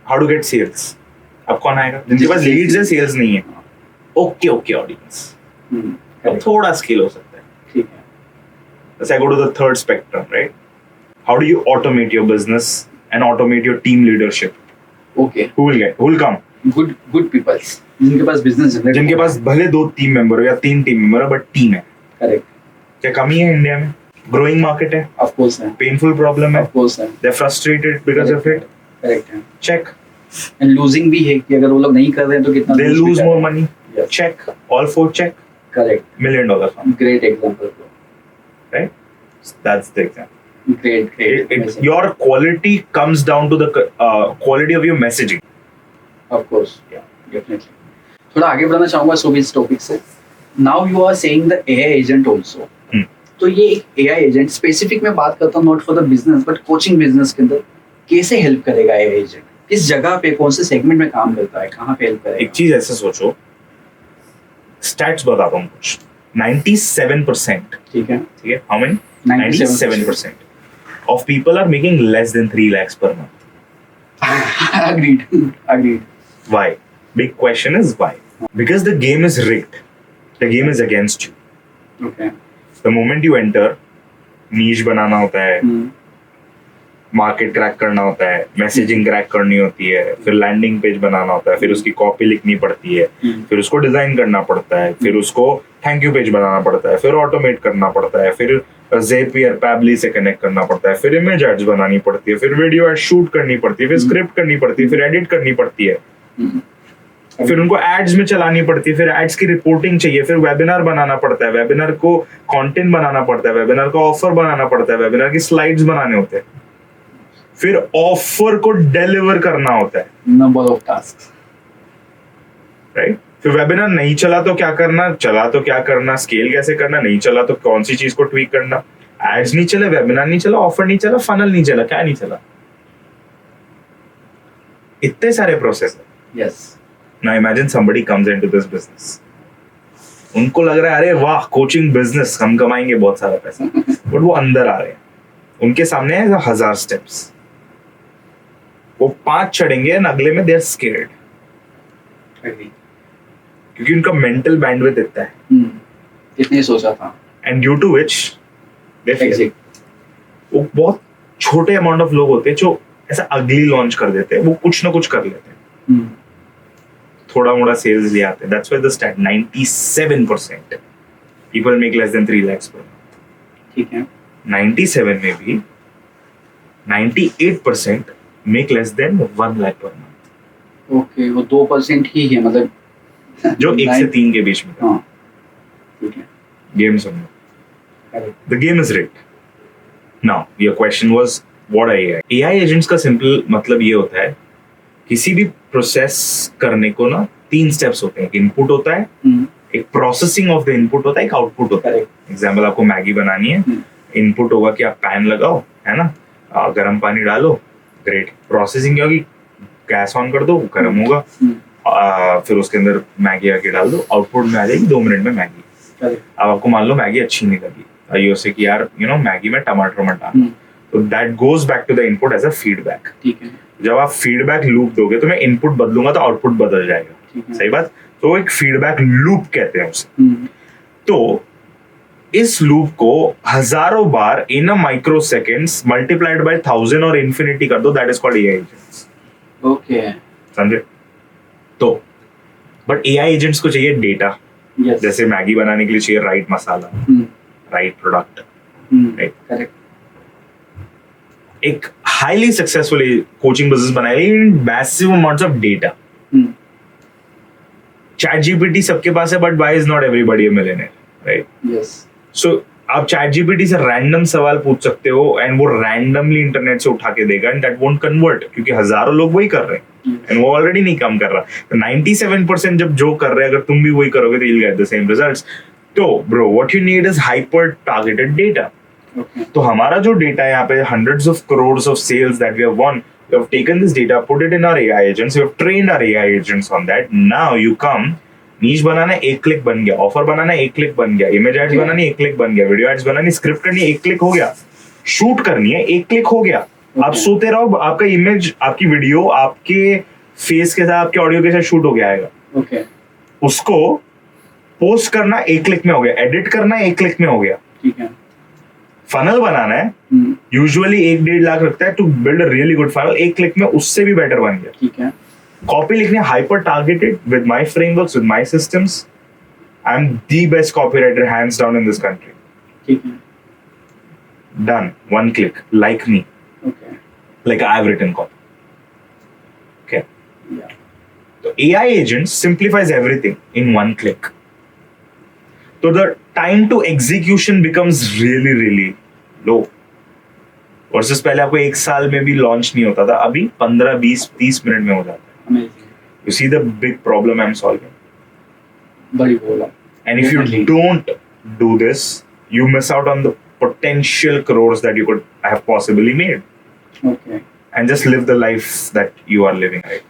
how to get sales, अब कौन आएगा? जिनके पास leads है, sales नहीं है। Okay audience, अब थोड़ा स्केल हो सकता है। ठीक है। Let's say I go to the third spectrum, right? How do you automate your business and automate your team leadership? Okay, Who will come? Good peoples, जिनके पास बिजनेस जनरेट, जिनके पास भले 2 टीम मेंबर हो या 3 टीम मेंबर हो, but team है। Correct. क्या कमी है इंडिया में? ग्रोइंग मार्केट है, ऑफ कोर्स है, पेनफुल प्रॉब्लम है, ऑफ कोर्स है, they are frustrated because of it. Correct है। चेक। एंड लूजिंग भी है कि अगर वो लोग नहीं कर रहे हैं तो कितना they lose more money. Check, all 4 check. Correct. $1 million great example, right? That's the example. Great. Your quality comes down to the quality of your messaging. Of course, या डेफिनेटली। थोड़ा आगे बढ़ना चाहूंगा सो इस टॉपिक से। Now you are saying the AI agent also. तो ये एक एआई एजेंट, स्पेसिफिक में बात करता हूँ, not for the business but coaching business के अंदर कैसे हेल्प करेगा एआई एजेंट? किस जगह पे, कौन से सेगमेंट में काम करता है, कहाँ पे हेल्प करेगा? एक चीज ऐसे सोचो, स्टैट्स बताता हूँ कुछ। 97%, ठीक है, how many? 97% of people are making less than 3 lakhs per month. agreed. Why? Big question is why? Because the game is rigged. The game is against you. Okay. The moment you enter, niche बनाना होता है, market crack करना होता है, messaging crack करनी होती है, फिर landing page बनाना होता है, फिर उसकी कॉपी लिखनी पड़ती है, फिर उसको डिजाइन करना पड़ता है, फिर उसको थैंक यू पेज बनाना पड़ता है, फिर ऑटोमेट करना पड़ता है, फिर ज़ेपियर पैबली से कनेक्ट करना पड़ता है, फिर इमेज एड्स बनानी पड़ती है, फिर वीडियो एड शूट करनी पड़ती है, फिर स्क्रिप्ट करनी पड़ती है, फिर एडिट करनी पड़ती है, फिर उनको एड्स में चलानी पड़ती है, फिर एड्स की रिपोर्टिंग चाहिए, फिर वेबिनार बनाना पड़ता है, वेबिनार को कंटेंट बनाना पड़ता है, वेबिनार का ऑफर बनाना पड़ता है, वेबिनार की स्लाइड्स बनाने होते हैं, फिर ऑफर को डिलीवर करना होता है, नंबर ऑफ टास्क, राइट? फिर वेबिनार नहीं चला तो क्या करना, चला तो क्या करना, स्केल कैसे करना, नहीं चला तो कौन सी चीज को ट्वीक करना, एड्स नहीं चले, वेबिनार नहीं चला, ऑफर नहीं चला, फनल नहीं चला, क्या नहीं चला, इतने सारे प्रोसेस है। Yes. Now imagine somebody comes into this business. उनको लग रहा है अरे वाह कोचिंग बिजनेस, हम कमाएंगे बहुत सारा पैसा, बट वो अंदर आ रहे हैं, उनके सामने है 1000 स्टेप्स, वो 5 चढ़ेंगे और अगले में दे आर स्केयर्ड, क्योंकि उनका मेंटल बैंडविड्थ इतना है, इतने सोचा था, and due to which they fail. वो बहुत छोटे अमाउंट ऑफ लोग होते हैं जो ऐसा अगली लॉन्च कर देते हैं, वो कुछ ना कुछ कर लेते हैं, थोड़ा मोड़ा सेल्स ले आते हैं। That's why the stat 97% people make less than 3 lakhs per month. ठीक है। 97 में भी 98% make less than 1 lakh per month. Okay, वो 2% ही है, मतलब जो 1 से 3 के बीच में। हाँ, ठीक है। गेम समझो। The game is rigged. Now your question was what are AI? AI agents का सिंपल मतलब ये होता है, किसी भी प्रोसेस करने को ना 3 स्टेप्स होते हैं। इनपुट होता है, एक प्रोसेसिंग ऑफ द इनपुट होता है, एक आउटपुट होता है। एग्जाम्पल आपको मैगी बनानी है, इनपुट होगा कि आप पैन लगाओ, है ना, गर्म पानी डालो, ग्रेट। प्रोसेसिंग क्या होगी, गैस ऑन कर दो, गर्म होगा, फिर उसके अंदर मैगी आके डाल दो, आउटपुट में आ जाएगी 2 मिनट में मैगी। अब आपको मान लो मैगी अच्छी नहीं लगी, यू से कि यार मैगी में टमाटर मत डालना, तो that goes back to the input as a feedback. ठीक है। जब आप फीडबैक लूप दोगे तो मैं इनपुट बदलूंगा तो आउटपुट बदल जाएगा, सही बात। तो एक फीडबैक लूप कहते हैं उसे। तो इस लूप को हजारों बार in a microseconds multiplied by 1000 और इन्फिनिटी कर दो, that is called AI agents. Okay, समझे? तो बट एआई एजेंट्स को चाहिए डेटा। जैसे मैगी बनाने के लिए चाहिए right masala, right product, right. Correct. एक हाईली सक्सेसफुल कोचिंग बिजनेस बनाएगी massive amounts of data. ChatGPT सबके पास है, but why is not everybody a millionaire, right? Yes. So आप चैट जीपीटी से रैंडम सवाल पूछ सकते हो एंड वो रैंडमली इंटरनेट से उठा के देगा एंड दैट वोंट कन्वर्ट, क्योंकि हजारों लोग वही कर रहे हैं एंड वो ऑलरेडी नहीं काम कर रहा। तो 97% जब जो कर रहे हैं, अगर तुम भी वही करोगे तो you'll get the same results। तो bro what you need is hyper targeted data. तो हमारा जो डेटा है यहाँ पे hundreds of crores of sales that we have won, we have taken this data, put it in our AI agents, we have trained our AI agents on that। Now you come, नीच बनाना एक click बन गया, offer बनाना एक click बन गया, image ads बनानी एक click बन गया, वीडियो एड्स बनानी, स्क्रिप्ट करनी एक क्लिक हो गया, शूट करनी है एक क्लिक हो गया। आप सोते रहो, आपका इमेज, आपकी वीडियो आपके फेस के साथ, आपके ऑडियो के साथ शूट हो गया आएगा। उसको पोस्ट करना एक क्लिक में हो गया, एडिट करना एक क्लिक में हो गया। ठीक है। फनल बनाना है, यूजुअली 1-1.5 लाख लगता है to build a really good funnel, एक क्लिक में उससे भी बेटर बन गया। ठीक है। कॉपी लिखने hyper targeted with my frameworks, with my systems, I am the best copywriter hands down in this country. ठीक है। Done, one click, like me, okay, like I have written copy. Okay. या। So AI agent simplifies everything in one click. So the time to execution becomes really, really low. Versus पहले आपको 1 साल में भी launch नहीं होता था, अभी 15, 20, 30 मिनट में हो जाता है। Amazing. You see the big problem I'm solving. बड़ी बोला। And if you Definitely. don't do this, you miss out on the potential crores that you could have possibly made. Okay. And just live the life that you are living, right?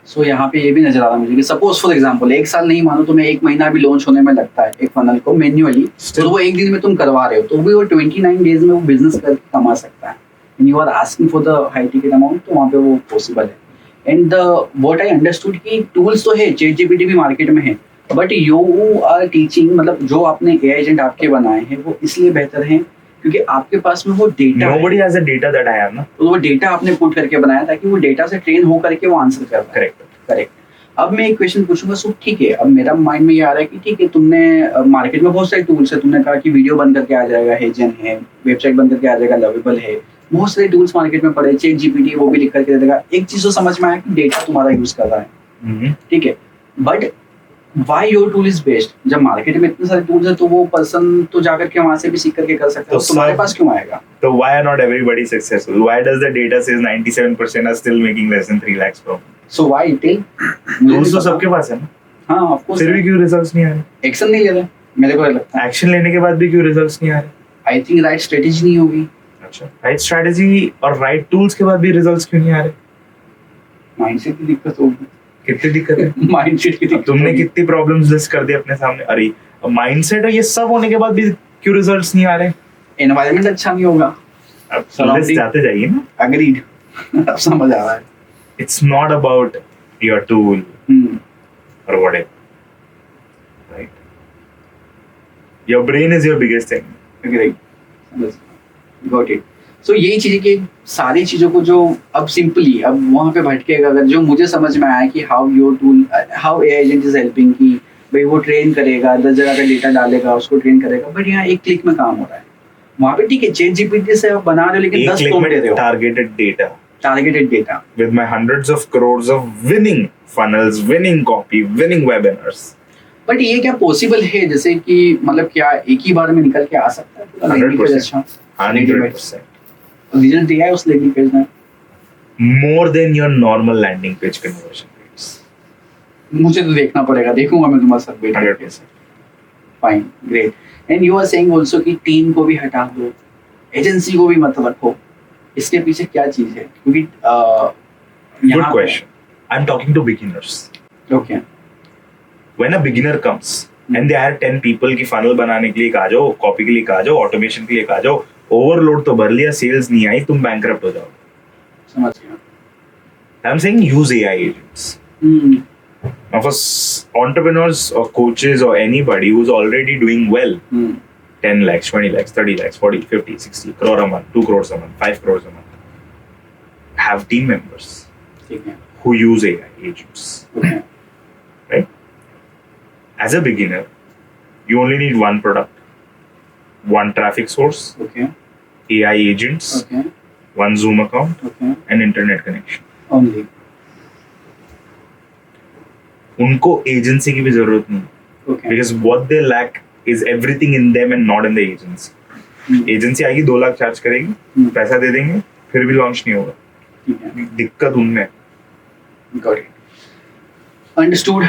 सो यहाँ पे ये भी नजर आ रहा है मुझे कि suppose for example 1 साल नहीं मानो, तुम्हें 1 महीना भी लॉन्च होने में लगता है एक फनल को मैन्युअली, तो वो 1 दिन में तुम करवा रहे हो, तो भी वो 29 डेज में वो बिजनेस करके कमा सकता है। And you are asking for the high ticket amount, तो वहाँ पे वो पॉसिबल है। एंड व्हाट आई अंडरस्टूड कि टूल्स तो है, चैट जीपीटी भी मार्केट में है, बट यू आर टीचिंग, मतलब जो आपने एआई एजेंट आपके बनाए हैं वो इसलिए बेहतर हैं क्योंकि आपके पास में वो डेटा है। Nobody has the data that I have, ना? तो वो डेटा आपने पुट करके बनाया ताकि वो डेटा से ट्रेन हो करके वो आंसर कर रहा है। करेक्ट। अब मैं एक क्वेश्चन पूछूंगा, सो ठीक है, अब मेरा माइंड में ये आ रहा है कि ठीक है, तुमने मार्केट में बहुत सारे टूल्स है, तुमने कहा कि वीडियो बन करके आ जाएगा, हेजन है, वेबसाइट बन करके आ जाएगा, लवेबल है, बहुत सारे टूल्स मार्केट में पड़े, चैट जीपीटी वो भी लिख करके दे देगा। एक चीज तो समझ में आया कि डेटा तुम्हारा यूज कर रहा है, ठीक है, but why your tool is best? जब मार्केट में इतने सारे टूल्स है तो वो पर्सन तो जाकर के वहां से भी सीख करके कर सकता है, तो तुम्हारे पास क्यों आएगा? So why are not everybody successful? Why does the data says 97% are still making less than 3 lakhs per month? So Y till Tools तो सबके पास है ना, हाँ ऑफ कोर्स, फिर भी क्यों रिजल्ट्स नहीं आ रहे? एक्शन नहीं ले रहे, मेरे को लगता है। एक्शन लेने के बाद भी क्यों रिजल्ट्स नहीं आ रहे? आई थिंक राइट स्ट्रेटेजी नहीं होगी। अच्छा, राइट स्ट्रेटजी और राइट टूल्स के बाद भी रिजल्ट्स क्यों नहीं आ रहे? माइंडसेट की दिक्कत होगी। कितनी दिक्कत है? माइंडसेट की अब दिक्कत तुमने होगी। कितनी प्रॉब्लम्स लिस्ट कर दी अपने सामने। अरे माइंडसेट है, ये सब होने के बाद भी क्यों रिजल्ट्स नहीं आ रहे? एनवायरनमेंट अच्छा नहीं होगा। अब Surrounding- लिस्ट जाते जाइए ना। अग्रीड। अब समझ आ रहा है। It's not about your tool or whatever, right? Your brain is your biggest thing. Agreed, got it. So यही चीजें कि सारी चीजों को जो अब सिंपली अब वहाँ पे भटकेगा, अगर जो मुझे समझ में आया कि how your tool, how AI agent is helping, कि भाई वो ट्रेन करेगा, 10 जगह का डेटा डालेगा, उसको ट्रेन करेगा, बट यहाँ एक क्लिक में काम हो रहा है। वहाँ पे ठीक है, चैट जीपीटी से आप बना रहे हो लेकिन एक 10 क्लिक प्रॉम्प्ट दे रहे में हो, targeted data targeted data. with my hundreds of crores of winning funnels, winning copy, winning webinars. But ये क्या पॉसिबल है, जैसे कि मतलब क्या एक ही बार में निकल के आ सकता है पूरा लैंडिंग पेज? 100%. अच्छा, 100%. रिजल्ट दिया है उस लैंडिंग पेज में? More than your normal landing page conversion rates. मुझे तो देखना पड़ेगा, देखूंगा मैं तुम्हारे साथ बैठ के। 100%. Fine, great. And you are saying also कि टीम को भी हटा दो, एजेंसी को भी मत रखो, इसके पीछे क्या चीज है? क्योंकि Good question. I'm talking to beginners. Okay, When a beginner comes, and they hire 10 people की फनल बनाने के लिए आ जाओ, कॉपी के लिए आ जाओ, ऑटोमेशन के लिए आ जाओ, ओवरलोड तो भर लिया, सेल्स नहीं आई, तुम बैंकरप्ट हो जाओ. समझ गया. I am saying use AI agents. Now for entrepreneurs or coaches or anybody who's already doing well, 10 lakhs, 20 lakhs, 30 lakhs, 40, 50, 60 crore a month, 2 crores a month, 5 crores a month, have team members ठीक है. who use AI agents. Okay. Right? As a beginner, you only need one product, one traffic source, Okay. AI agents, Okay. one Zoom account, Okay. and internet connection. Only. उनको agency की भी जरूरत नहीं, Okay. because what they lack is everything in them and not in the agency. Agency आएगी 2 lakh charge करेगी, पैसा दे देंगे, फिर भी लॉन्च नहीं होगा. ठीक है. दिक्कत उनमें है. Got it. Understood.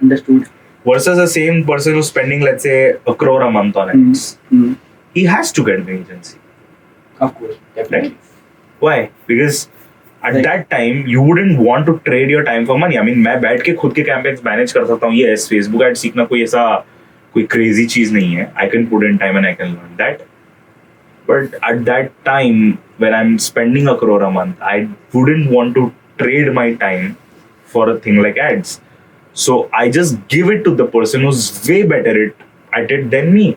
Understood. Versus the same person who's spending, let's say, a crore a month on ads. He has to get an agency. Of course. Definitely. Why? Because at Right. that time you wouldn't want to trade your time for money. I mean, मैं बैठ के खुद के campaigns manage कर सकता हूँ. Yes, Facebook ads सीखना कोई crazy चीज नहीं है. I can put in time and I can learn that. But at that time, when I'm spending a crore a month, I wouldn't want to trade my time for a thing like ads. So I just give it to the person who's way better at it than me,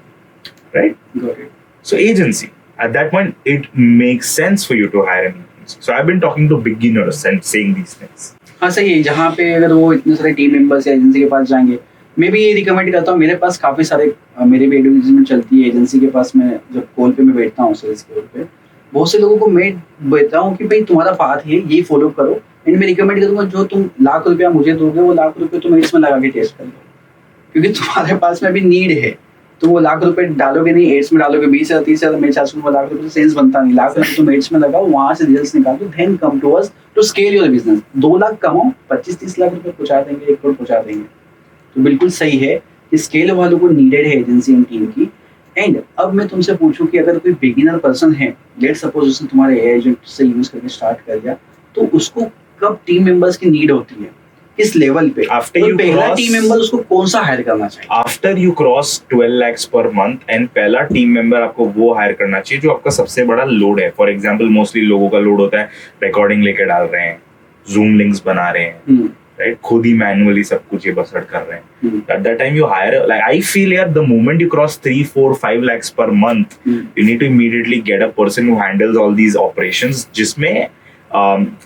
right? Got it. So agency. At that point, it makes sense for you to hire an agency. So I've been talking to beginners and saying these things. हाँ सही है. जहाँ पे अगर वो इतने सारे team members या एजेंसी के पास जाएंगे, मैं भी ये रिकमेंड करता हूँ. मेरे पास काफ़ी सारे मेरे भी एडवर्टाइजमेंट चलती है एजेंसी के पास. मैं जब कॉल पे मैं बैठता हूँ सेल्स कॉल पे, बहुत से लोगों को मैं बताता हूँ कि भाई तुम्हारा पाथ है, ये फॉलो करो. एंड मैं रिकमेंड करूँगा जो तुम लाख रुपया मुझे दोगे, वो लाख रुपये तुम एड्स में लगा के टेस्ट कर लो, क्योंकि तुम्हारे पास में भी नीड है. तुम वो लाख रुपए डालोगे नहीं, एड्स में डालोगे 20,000 30,000, मैं चाहता हूँ वो लाख रुपए से सेल्स बनता नहीं. लाख रुपए तुम एड्स में लगाओ, वहां से रिजल्ट्स निकालो, then come to us to scale your business. 2 lakh कमाओ, 25-30 लाख रुपए पहुंचा देंगे, 1 करोड़ पहुंचा देंगे. तो बिल्कुल सही है कि स्केल वालों को नीडेड है एजेंसी एंड टीम की. एंड अब मैं तुमसे पूछूं कि अगर कोई बिगिनर पर्सन है, लेट सपोज उसने तुम्हारे एजेंट से यूज करके स्टार्ट कर दिया, तो उसको कब टीम मेंबर्स की नीड होती है, किस लेवल पे? After तो you पहला cross- टीम मेंबर उसको कौन सा हायर करना चाहिए? After you cross 12 lakhs per month and पहला टीम मेंबर आपको वो हायर करना चाहिए जो आपका सबसे बड़ा लोड है. फॉर एग्जाम्पल, मोस्टली लोगों का लोड होता है रिकॉर्डिंग लेके डाल रहे हैं, जूम लिंक्स बना रहे हैं, राइट, खुद ही मैनुअली सब कुछ ये बसड़ कर रहे हैं. At that time you hire, like I feel यार, the moment you cross 3, 4, 5 lakhs per month, you need to immediately get a person who handles all these operations, जिसमें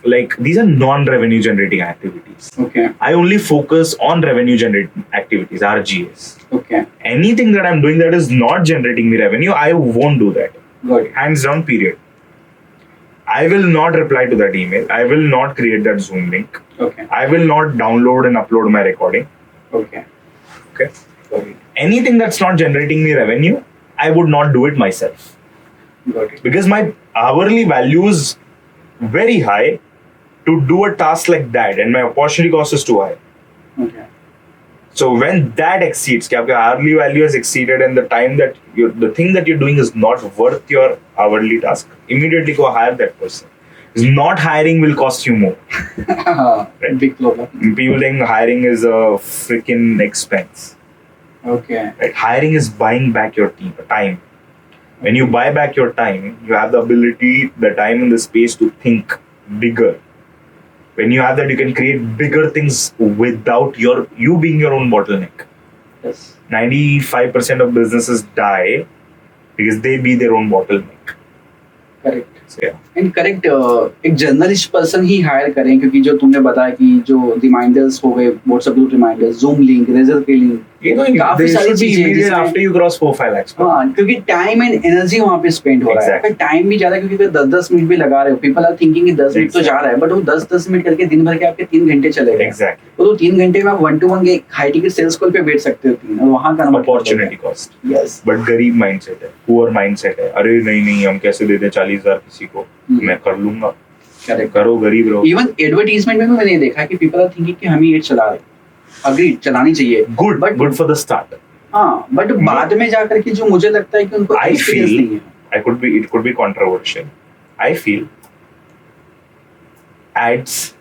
like these are non-revenue generating activities. Okay. I only focus on revenue generating activities, RGS. Okay. Anything that I'm doing that is not generating me revenue, I won't do that. Got it. Hands down, period. I will not reply to that email. I will not create that Zoom link. Okay. I will not download and upload my recording. Okay. Okay. Anything that's not generating me revenue, I would not do it myself. Got it. Because my hourly value is very high to do a task like that, and my opportunity cost is too high. Okay. So when that exceeds, कि आपका hourly value has exceeded and the time that the thing that you're doing is not worth your hourly task, immediately go hire that person. Because not hiring will cost you more. Right. Big problem. People think hiring is a freaking expense. Okay. Right? Hiring is buying back your time. When you buy back your time, you have the ability, the time and the space to think bigger. When you have that, you can create bigger things without you being your own bottleneck. Yes. 95% of businesses die because they be their own bottleneck. Correct. So, yeah. And correct, एक journalist person ही higher करें, क्योंकि जो तुमने बताया कि जो reminders हो गए, WhatsApp group reminders, Zoom link, Razorpay link, You know, काफी they सारी should be चीजें immediate जिसमें- after you cross 4-5 lakhs. हाँ, क्योंकि टाइम एंड एनर्जी वहाँ पे स्पेंड हो रहा है. Exactly. अगर टाइम भी ज्यादा, क्योंकि 10-10 मिनट भी लगा रहे हो, पीपल आर थिंकिंग कि 10 मिनट तो जा रहा है, बट वो 10-10 मिनट करके दिन भर के आपके 3 घंटे चले गए. Exactly. तो 3 घंटे में आप 1-to-1 के हाई टिकट सेल्स कॉल पे बैठ सकते हो 3, और वहाँ का Opportunity cost. यस. But गरीब mindset है, poor mindset है. अरे नहीं हम कैसे दे दें 40,000 किसी को, मैं कर लूंगा. करेक्ट. करो, गरीब रहो. इवन एडवर्टाइजमेंट में भी मैंने ये देखा कि पीपल आर थिंकिंग कि हम ही एड चला रहे हैं. अग्री, चलानी चाहिए. Good, But- good for the start. हाँ, बट बाद में जाकर के जो मुझे लगता है कि उनको I एक्सपीरियंस feel- नहीं है. it could be controversial. I feel ads,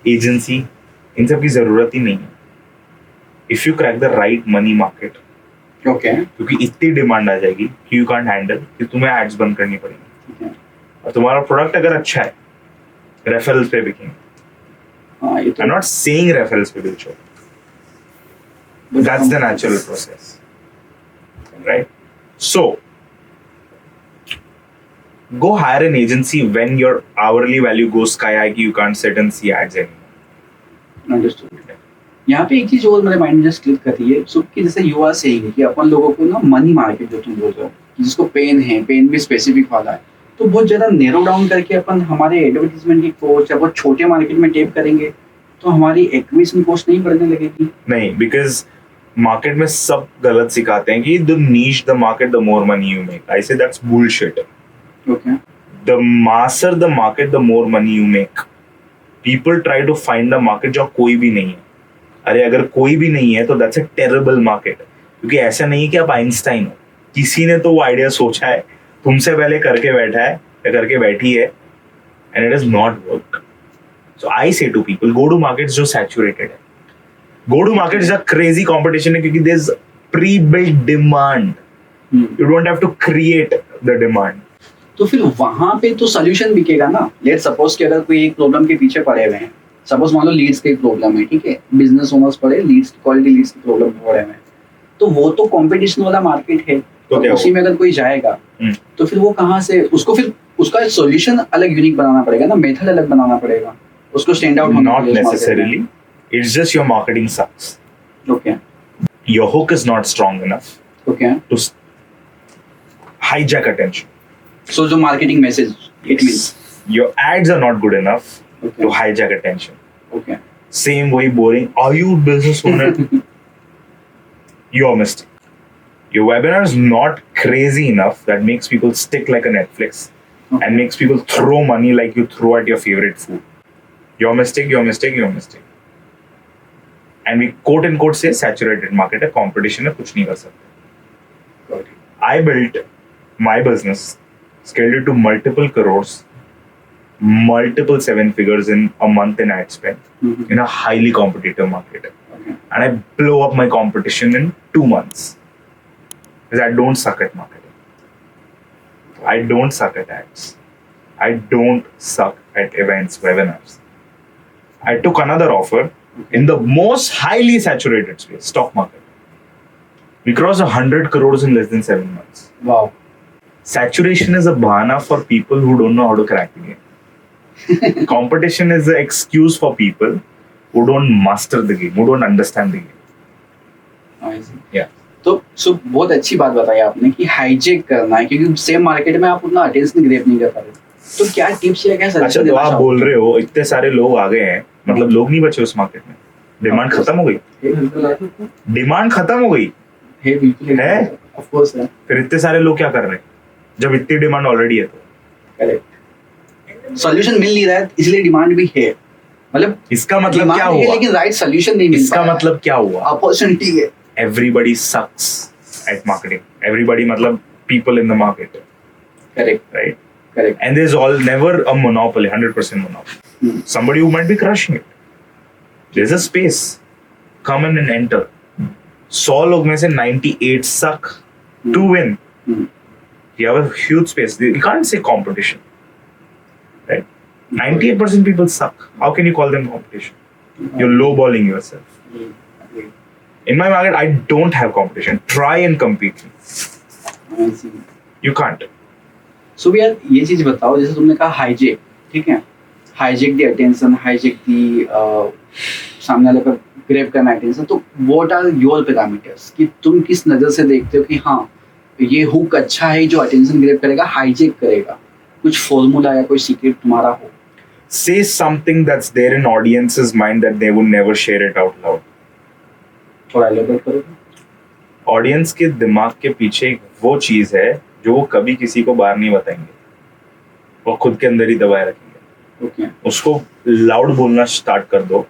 agency, इन सब की जरूरत ही नहीं है. If you crack the right money market, okay क्योंकि इतनी डिमांड आ जाएगी कि यू कांट हैंडल, कि तुम्हें एड्स बंद करनी पड़ेगी। और तुम्हारा प्रोडक्ट अगर अच्छा है, रेफरल्स पे बिकेंगे। हाँ ये तो आई एम नॉट सेइंग रेफरल्स पे बिक, that's the natural process, right? So go hire an agency when your hourly value goes sky high, you can't sit and see ads anymore. Understood. यहाँ पे एक चीज और मेरे माइंड में जस्ट क्लिक कर रही है, सो कि जैसे यू आर सेइंग कि अपन लोगों को ना मनी मार्केट जो तुम बोल रहे हो, जिसको पेन है, पेन भी स्पेसिफिक वाला है, तो बहुत ज्यादा नैरो डाउन करके अपन हमारे एडवर्टाइजमेंट की कॉस्ट या बहुत छोटे मार्केट में टेप करेंगे तो हमारी एक्विजिशन कॉस्ट नहीं बढ़ने लगेगी? नहीं, बिकॉज मार्केट में सब गलत सिखाते हैं कि the niche the market the more money you make. I say that's bullshit. Okay The master the market, the more money you make. People try to find a market जहाँ कोई भी नहीं है। अरे अगर कोई भी नहीं है तो that's a terrible market, क्योंकि ऐसा नहीं है कि आप आइंस्टाइन हो। किसी ने तो वो आइडिया सोचा है, तुमसे पहले करके बैठा है या करके बैठी है, and it has not worked. So I say to people, go to markets जो saturated है, go to markets जहाँ crazy competition है, क्योंकि there's pre-built demand. You don't have to create the demand. तो फिर वहां पे तो सोल्यूशन बिकेगा ना। लेट सपोज कि अगर कोई एक प्रॉब्लम के पीछे पड़े हुए हैं, सपोज मान लो लीड्स की प्रॉब्लम है, ठीक है, बिजनेस ओनर्स पड़े लीड्स, क्वालिटी लीड्स की प्रॉब्लम पड़े हुए हैं, तो वो तो कंपटीशन वाला मार्केट है, तो उसी में अगर कोई जाएगा तो फिर वो कहाँ से, उसको फिर उसका सॉल्यूशन अलग यूनिक बनाना पड़ेगा ना, मेथड अलग बनाना पड़ेगा, उसको स्टैंड आउट होना Not necessarily. It's just your marketing sucks. Okay Your hook is not strong enough okay to hijack attention. सो जो marketing message it means Your ads are not good enough Okay. to hijack attention. Okay Same way boring. Are you a business owner? You're a mistake. Your webinar is not crazy enough that makes people stick like a Netflix and makes people throw money like you throw at your favorite food. Your mistake, your mistake, your mistake. And we quote unquote say saturated market है, competition है, कुछ नहीं कर सकते. I built my business, scaled it to multiple crores, multiple 7 figures in a month in ad spend in a highly competitive market. Okay And I blow up my competition in 2 months. Because I don't suck at marketing. I don't suck at ads. I don't suck at events, webinars. I took another offer in the most highly saturated space, stock market. We crossed 100 crores in less than 7 months. Wow Saturation is a bahana for people who don't know how to crack the game. Competition is an excuse for people who don't master the game, who don't understand the game. Yeah. तो सो बहुत अच्छी बात बताई आपने कि hijack करना है, क्योंकि सेम मार्केट में आप उतना अटेंशन ग्रैब नहीं कर पा रहे। तो क्या टिप्स या क्या अच्छा, सजेशन तो देना आप चाहोगे? बोल रहे हो इतने सारे लोग आ गए हैं, मतलब लोग नहीं बचे उस मार्केट में, डिमांड खत्म हो गई, डिमांड खत्म हो गई है बिल्कुल है? ऑफ कोर्स है, फिर इतने सारे लोग क्या कर रहे हैं जब इतनी डिमांड ऑलरेडी है? तो करेक्ट। सॉल्यूशन मिल नहीं रहा है इसलिए डिमांड भी है, मतलब इसका मतलब demand क्या है, हुआ? लेकिन राइट सॉल्यूशन नहीं मिल इसका पा रहा है। मतलब क्या हुआ? अपॉर्चुनिटी है। Everybody sucks at marketing. Everybody मतलब people in the market, correct right? Correct And there's never a monopoly, 100% monopoly. Somebody who might be crushing it. There's a space. Come in and enter. 100 लोग में से 98 suck to win. You have a huge space. You can't say competition, right? 98% people suck. How can you call them competition? You're lowballing yourself. In my market, I don't have competition. Try and compete. You can't. सो यार ये चीज बताओ, जैसे तुमने कहा hijack, ठीक है, hijack the attention, hijack दी सामने वाले पर ग्रैब करना अटेंशन, तो व्हाट आर योर पैरामीटर्स कि तुम किस नजर से देखते हो कि हाँ ये हुक अच्छा है जो अटेंशन ग्रैब करेगा, हाईजेक करेगा? कुछ फॉर्मूला या कोई सीक्रेट तुम्हारा हो? Say something that's there in audience's mind that they would never share it out loud. थोड़ा एलेबोरेट करो। ऑडियंस के दिमाग के पीछे एक वो चीज है जो वो कभी किसी को बाहर नहीं बताएंगे, वो खुद के अंदर ही दबाए रखेंगे। ओके उसको लाउड बोलना स्टार्ट कर दो,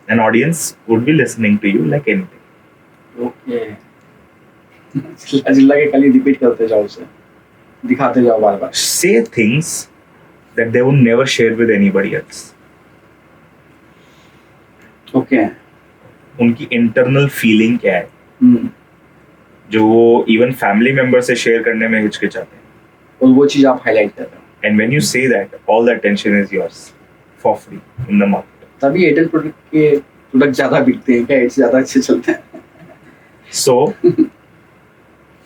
and audience would be listening to you like anything. Okay चिल्ला के खाली रिपीट करते जाओ, उसे दिखाते जाओ बार बार। Say things that they would never share with anybody else. Okay उनकी इंटरनल फीलिंग क्या है, हम्म, जो वो इवन फैमिली मेंबर से शेयर करने में हिचकिचाते हैं. और वो चीज आप हाईलाइट कर रहे हो. And when you say that, all that attention is yours for free in the market. तभी एयरटेल प्रोडक्ट के प्रोडक्ट ज्यादा बिकते हैं क्या, एड्स ज्यादा अच्छे चलते हैं. So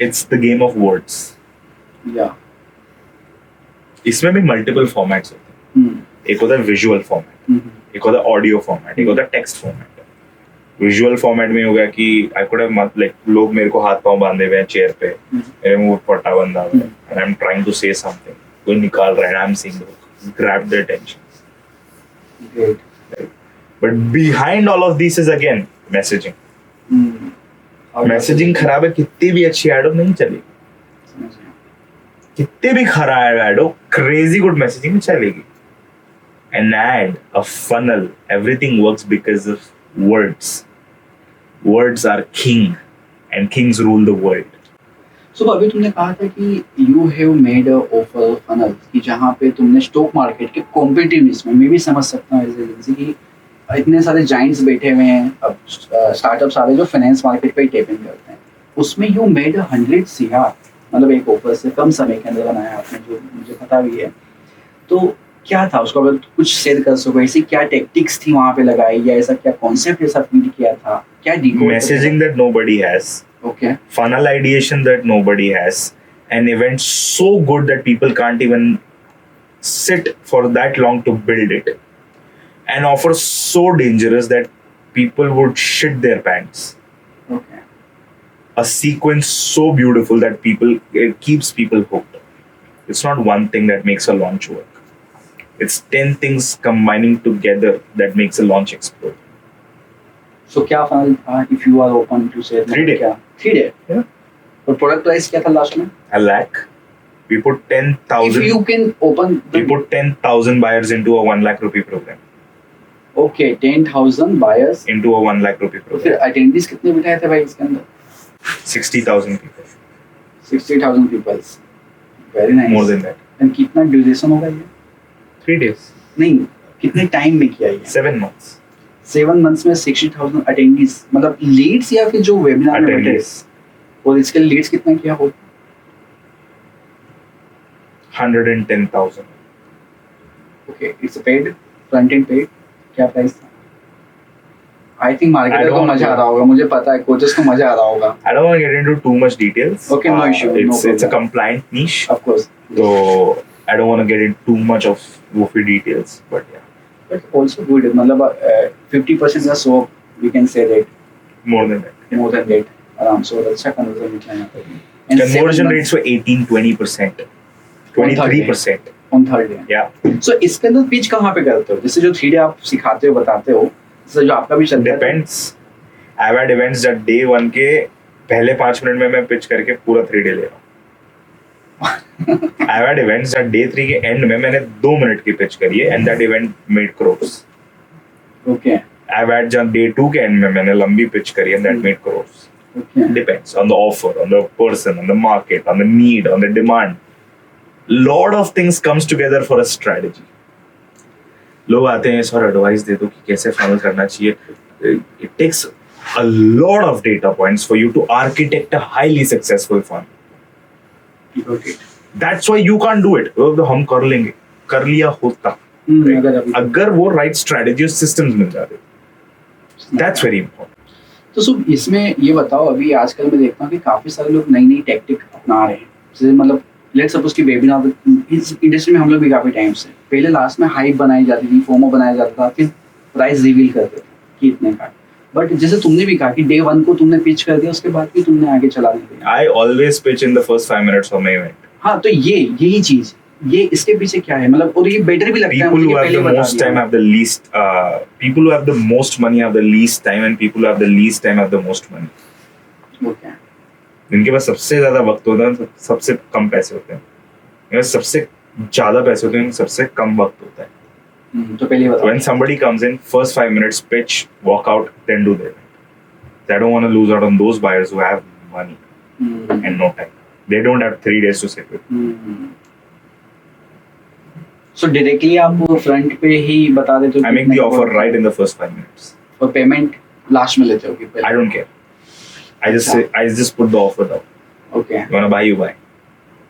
it's the game of words. या इसमें भी मल्टीपल फॉर्मेट्स होते हैं. एक होता है विजुअल फॉर्मेट, एक होता है ऑडियो फॉर्मेट, एक होता है टेक्स्ट फॉर्मेट. विजुअल फॉर्मेट में हो गया कि आई कुड हैव लाइक लोग मेरे को हाथ पांव बांधे हुए हैं चेयर पे, मेरे मुंह पर पट्टा बंधा हुआ है, and I am trying to say something, कोई निकाल रहा है, I am seeing grab their attention. Great. But behind all of this is again messaging. Messaging खराब है, कितनी भी अच्छी ऐड हो नहीं चलेगी. कितने भी खराब ऐड हो, क्रेजी गुड मैसेजिंग चलेगी. An ad, a funnel, everything works because of words. Words are king, and kings rule the world. So अभी तुमने कहा था कि you have made a offer funnel कि जहाँ पे तुमने स्टॉक मार्केट के कॉम्पिटिटिवनेस में, मैं भी समझ सकता हूँ जैसे कि इतने सारे जाइंट्स बैठे हुए हैं, अब स्टार्टअप सारे जो फाइनेंस मार्केट पे टेप इन करते हैं, उसमें you made 100 CR, मतलब एक ऑफर से कम समय के अंदर बनाया आपने, जो मुझे पता भी है. तो क्या था उसको, अगर कुछ शेयर कर सको, ऐसी क्या टेक्टिक्स थी वहां पे लगाई, या ऐसा क्या कॉन्सेप्ट ऐसा फीड किया था, क्या decode? Messaging that nobody has. Okay. Funnel ideation that nobody has. An event so good that people can't even sit for that long to build it. An offer so dangerous that people would shit their pants. Okay. A sequence so beautiful that it keeps people hooked. It's not one thing that makes a launch work. It's 10 things combining together that makes a launch explode. So क्या funnel था, if you are open to share? 3 day. क्या 3 day? Yeah. और product price क्या था last में? A lakh. We put if 10,000. You can open We put 10,000 buyers into a 1 lakh rupee program. Okay, 10,000 buyers Into a 1 lakh rupee तो फिर program. Attendance कितने बिठाए थे भाई इसके अंदर? 60,000 people. 60,000 peoples. Very nice. More than that. And कितना duration होगा ये? 3 days. नहीं, कितने टाइम में किया ये? 7 months. 7 मंथ्स में 60,000 अटेंडीज, मतलब लीड्स या फिर जो वेबिनार में बैठे? Attendees. और इसके लीड्स कितना किया हो? 110,000. Okay, it's paid, front end paid. क्या प्राइस था? आई थिंक I मार्केटर को don't मजा आ know. रहा होगा, मुझे पता है कोचेस को मजा आ रहा होगा. I don't want to get into too much details. Okay, no issue, no It's a problem. compliant niche. Of course. So I don't want to get into too much of goofy details. But yeah, but also good, मतलब 50% या so we can say that, more than that. More than that आराम से. और अच्छा conversion निकला यहाँ पे. And Conversion 7 rates were 18-20%. 23%. On third day. Yeah. सो इसके अंदर पिच कहाँ पे करते हो? जैसे जो 3 डे आप सिखाते हो, बताते हो, जैसे जो आपका भी चलता है. Depends. I've had events that day 1 के पहले 5 मिनट में मैं पिच करके पूरा 3 डे ले रहा हूँ. I've had events that day 3 के एंड में मैंने 2 मिनट की पिच करी है, and that event made crores. Okay. I've had जब day 2 के एंड में मैंने लंबी पिच करी है, and that made crores. Okay. Depends on the offer, on the person, on the market, on the need, on the demand. Lot of things comes together for a strategy. लोग आते हैं, sir advice दे दो कि कैसे funnel करना चाहिए. It takes a lot of data points for you to architect a highly successful funnel. Okay. That's why you can't do it. तो हम कर लेंगे, कर लिया होता. अगर अभी अगर वो right strategy और systems मिल जाते. That's very important. तो सुब इसमें ये बताओ, अभी आजकल मैं देखता हूँ कि काफी सारे लोग नई नई टेक्टिक अपना रहे हैं. जैसे मतलब लेट्स सपोज कि वेबिनार, इस इंडस्ट्री में हम लोग भी काफी टाइम से, पहले लास्ट में हाइप बनाई जाती थी, फोमो बनाया जाता था, फिर प्राइस रिवील करते थे कि इतने का. बट जैसे तुमने भी कहा कि डे 1 को तुमने पिच कर दिया, उसके बाद भी तुमने आगे चला दिया. I always pitch in the first 5 minutes of my event. हाँ, तो यही चीज, ये इसके पीछे क्या है, मतलब, और ये बेटर भी लगता है People मुझे who कि have पहले the बता most time दिया. have the least. People who have the most money have the least time, and people who have the least time have the most money. Okay. जिनके पास सबसे ज्यादा वक्त होता है, सबसे कम पैसे होते हैं. जिनके पास सबसे ज्यादा पैसे होते हैं, सबसे कम वक्त होता है. तो पहले बताओ. When somebody comes in, first 5 minutes, pitch, walk out, then do their event. I don't want to lose out on those buyers who have money and no time. They don't have 3 days to sit with. So directly आप front पे ही बता देते हो? I make the offer right in the first 5 minutes. और payment last में लेते हो कि I पहले? don't care. I just put the offer down. Okay, You wanna buy, you buy.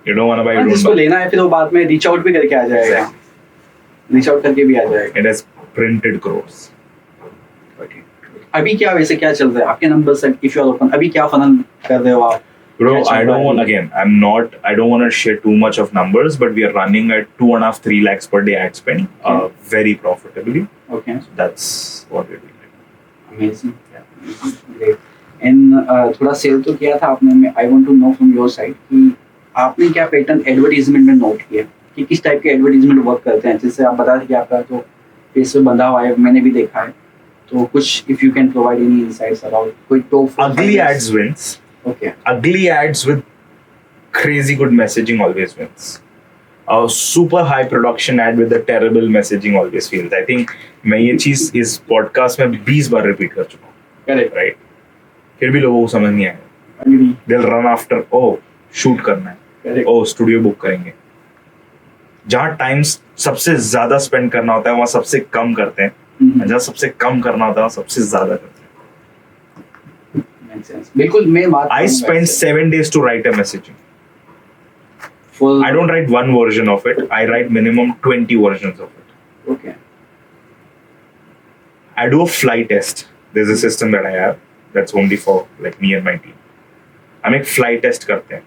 You don't wanna buy, you don't जिसको buy. लेना है फिर वो बाद में रीच आउट भी करके आ जाएगा, रीच आउट करके भी आ जाएगा। It has printed crores. अभी क्या वैसे क्या चल रहा है आपके numbers? If you are open, अभी क्या फनल कर रहे हो आप? Bro, क्या चल I रहा don't है? want, again, I don't want to share too much of numbers, but we are running at 2.5-3 lakhs per day ad spend, very profitably. Okay, That's what we're doing. Amazing, great. And थोड़ा sale तो किया था आपने, I want to know from your side कि आपने क्या pattern advertisement में note किया कि किस टाइप के एडवर्टाइजमेंट वर्क करते हैं? जैसे आप बता रहे थे कि आपका जो फेस पे बंधा हुआ है, मैंने भी देखा है, तो कुछ if you can provide any insights about कोई top Ugly ads wins. Okay, Ugly ads with crazy good messaging always wins. A super high production ad with a terrible messaging always fails. I think मैं ये चीज इस podcast में 20 बार repeat कर चुका हूँ, correct, right? फिर भी लोगों को समझ नहीं आया. Agree, They'll run after, oh shoot करना है, करेक्ट, oh स्टूडियो बुक करेंगे. जहाँ टाइम सबसे ज्यादा स्पेंड करना होता है वहाँ सबसे कम करते हैं, जहाँ सबसे कम करना होता है वहाँ सबसे ज्यादा करते हैं. बिल्कुल, मैं बात I spend 7 days to write a messaging. Full, I don't write one version of it. I write minimum 20 versions of it. Okay, I do a fly test. There's a system that I have that's only for like me and my team. हम एक fly test करते हैं.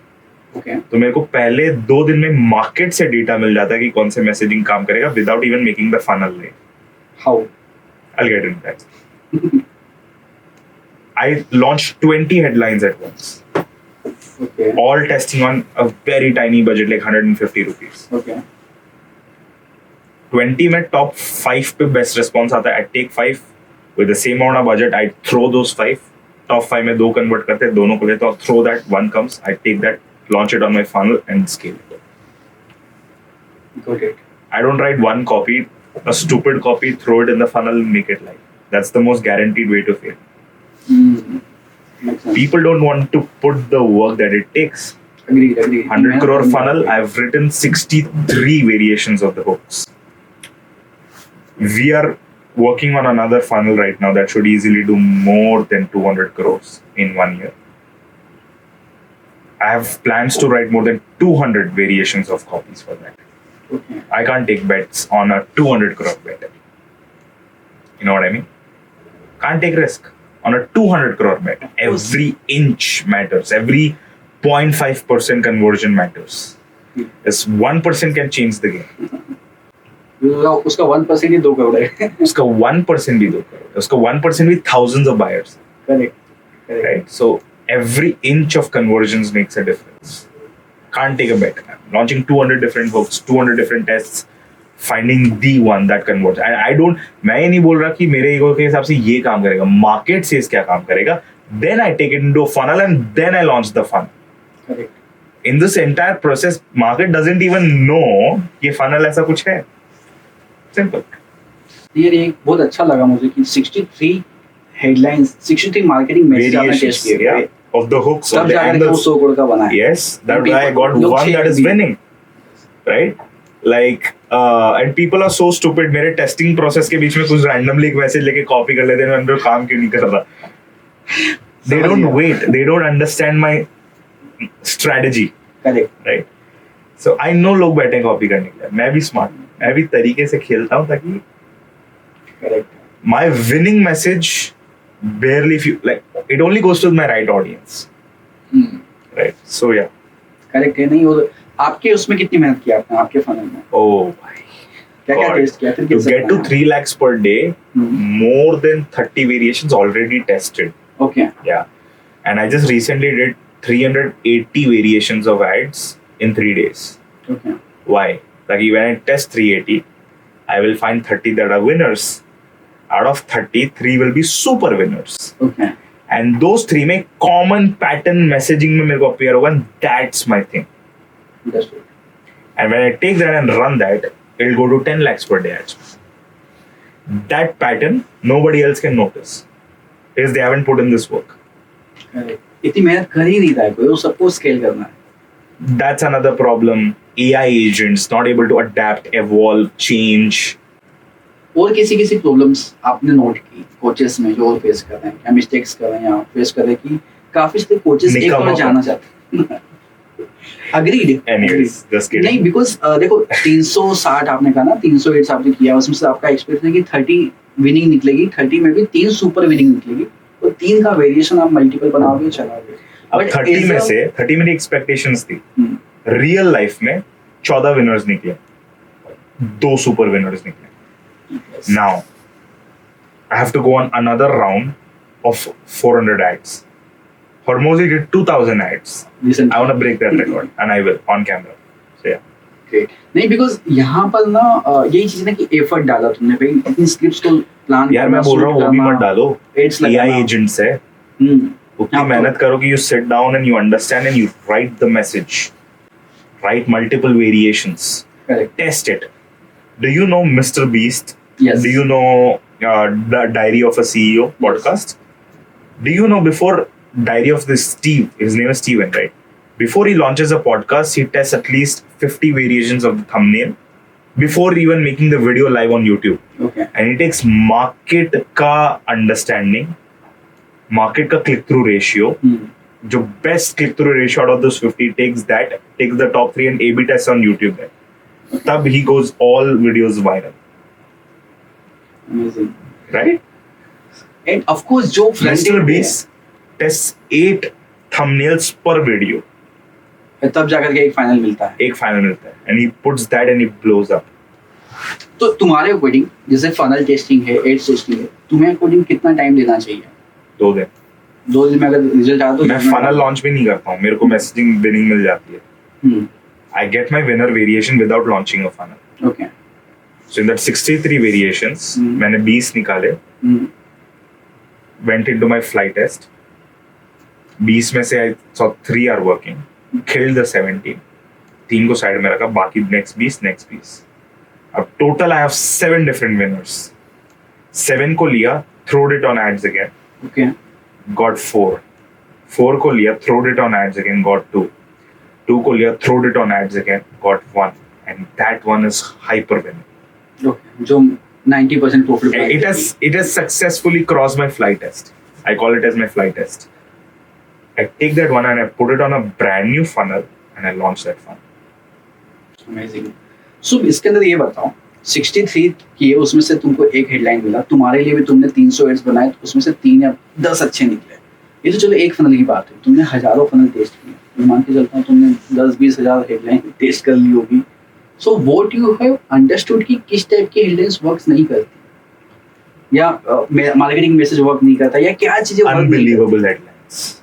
Okay, तो मेरे को पहले 2 दिन में मार्केट से डेटा मिल जाता है कि कौन से मैसेजिंग काम करेगा without even making the funnel lay. How? I'll get into that. I launched 20 headlines at once, okay, all testing on a very tiny budget like 150 rupees. Okay, 20 में top 5 पे best response आता है. I take 5 with the same amount of budget. I throw those 5. Top 5 में 2 convert करते हैं, दोनों को लेता हूँ. Throw that, 1 comes. I take that, launch it on my funnel and scale it. Got it, I don't write one copy, a stupid copy, throw it in the funnel, make it live. That's the most guaranteed way to fail. Makes sense, People don't want to put the work that it takes. Agree, agree. 100 crore funnel, I've written 63 variations of the hooks. We are working on another funnel right now that should easily do more than 200 crores in 1 year. I have plans to write more than 200 variations of copies for that. Okay, I can't take bets on a 200 crore bet. You know what I mean? Can't take risk on a 200 crore bet. Every inch matters. Every 0.5% conversion matters. This 1% can change the game. उसका 1% ही 2 करोड़ है। उसका 1% भी 2 करोड़. उसका 1% भी thousands of buyers. Correct, correct, Right? So every inch of conversions makes a difference. Can't take a bet. Launching 200 different hooks, 200 different tests, finding the one that converts. And I don't, मैं ये नहीं बोल रहा कि मेरे ego के हिसाब से ये काम करेगा. Market says क्या काम करेगा. Then I take it into a funnel and then I launch the funnel. Correct, In this entire process, market doesn't even know ये funnel ऐसा कुछ है. Simple. ये एक बहुत अच्छा लगा मुझे कि 63 हेडलाइंस, 63 मार्केटिंग मैसेज आपने टेस्ट किए, yeah, of the hooks. तब of the जाकर के वो angles. 100 करोड़ का बना है। Yes, that's why I got लोग one share that is भी- winning, right? Like, and people are so stupid. मेरे टेस्टिंग प्रोसेस के बीच में कुछ randomly एक मैसेज लेके कॉपी कर लेते हैं, अंदर काम क्यों नहीं कर रहा? They समझ don't गया। wait. They don't understand my strategy, correct, right? So I know लोग बैठे हैं कॉपी करने के लिए. मैं भी smart, मैं भी तरीके से खेलता हूँ ताकि correct, my winning message barely, if you like, it only goes to my right audience, right? So yeah. Correct है। नहीं, वो आपके उसमें कितनी मेहनत की आपने आपके फनल में? Oh. क्या क्या God. टेस्ट किया फिर? To get to 3 lakhs per day, Hmm. more than 30 variations already tested. Okay, Yeah. And I just recently did 380 variations of ads in 3 days. Okay, Why? Like when I test 380, I will find 30 that are winners. Out of 30, 3 will be super winners. Okay, And those 3 में common pattern messaging में मेरे को appear होगा, and that's my thing. Understood. And when I take that and run that, it'll go to 10 lakhs per day ads. That pattern, nobody else can notice because they haven't put in this work. Correct, इतनी मेहनत कर ही नहीं रहा है कोई, वो सबको scale करना है। That's another problem. AI agents not able to adapt, evolve, change. और किसी प्रॉब्लम्स आपने नोट की कोचेस में जो और फेस कर रहे हैं, क्या मिस्टेक्स कर रहे हैं या फेस कर रहे हैं कि काफी सारे कोचेस एक और जाना चाहते हैं? अग्रीड। Anyways, just kidding. नहीं, बिकॉज देखो 360 आपने कहा ना, 308 आपने किया, उसमें से आपका एक्सपेक्टेशन है कि 30 विनिंग निकलेगी, 30 में भी 3 सुपर विनिंग निकलेगी, तो 3 का वेरिएशन आप मल्टीपल बनाओगे, चलाओगे। अब 30 में से 30 मेरी एक्सपेक्टेशंस थी, रियल लाइफ में 14 विनर्स निकले, 2 सुपर विनर्स निकले। Now I have to go on another round of 400 ads. Hormozi did 2000 ads. I want to break that record and I will on camera. So yeah. Great. नहीं, because यहाँ पर ना यही चीज ना कि एफर्ट डाला तुमने भाई, इतनी स्क्रिप्ट्स को प्लान यार मैं बोल रहा हूँ वो भी मत डालो, AI एजेंट्स है, उतनी मेहनत करो कि you sit down and you understand and you write the message, write multiple variations, Correct. test it. Do you know Mr. Beast? Yes. Do you know the Diary of a CEO podcast? Do you know before Diary of this Steve, his name is Steven, right? Before he launches a podcast, he tests at least 50 variations of the thumbnail before even making the video live on YouTube. Okay. And he takes market का understanding, market का click-through ratio, जो best click-through ratio out of those 50 takes the top 3 and A/B tests on YouTube then. तब he goes all videos viral. Amazing. Right? And of course जो Mr. Beast tests 8 thumbnails per video. तब जाकर के एक final मिलता है, एक final मिलता है, and he puts that and he blows up. तो तुम्हारे अकॉर्डिंग जैसे फनल टेस्टिंग है, एड्स टेस्टिंग है, तुम्हें अकॉर्डिंग कितना टाइम देना चाहिए? 2 दिन। 2 दिन में अगर रिजल्ट आया तो मैं फनल लॉन्च भी नहीं करता हूँ, मेरे को मैसेजिंग विनिंग मिल जाती है। I get my winner variation without launching a funnel. Okay. So in that 63 variations, मैंने 20 निकाले, went into my fly test. 20 में से I saw 3 are working, killed the 17, 3 को साइड में रखा, बाकी next 20. अब total I have 7 different winners. 7 को लिया, throwed it on ads again. Okay. Got 4. 4 को लिया, throwed it on ads again, got 2. 2 को लिया, throwed it on ads again, got 1. And that one is hyper winning. Okay. जो 90% profit. It has successfully crossed my fly test. I call it as my fly test. I take that one and I put it on a brand new funnel and I launch that funnel. Amazing. So इसके अंदर ये बताओ, 63 किए, उसमें से तुमको एक headline मिला, तुम्हारे लिए भी तुमने 300 एड्स बनाए, तो उसमें से 3 या 10 अच्छे निकले। ये तो चलो एक फनल की बात है, तुमने हजारों फनल टेस्ट किए, मैं मान के चलता हूँ तुमने 10-20 हजार हेडलाइन टेस्ट कर ली होगी। So what you have understood कि किस टाइप की हेडलाइंस वर्क्स नहीं करती, या मार्केटिंग मैसेज वर्क नहीं करता, या क्या चीजें अनबिलीवेबल हेडलाइंस।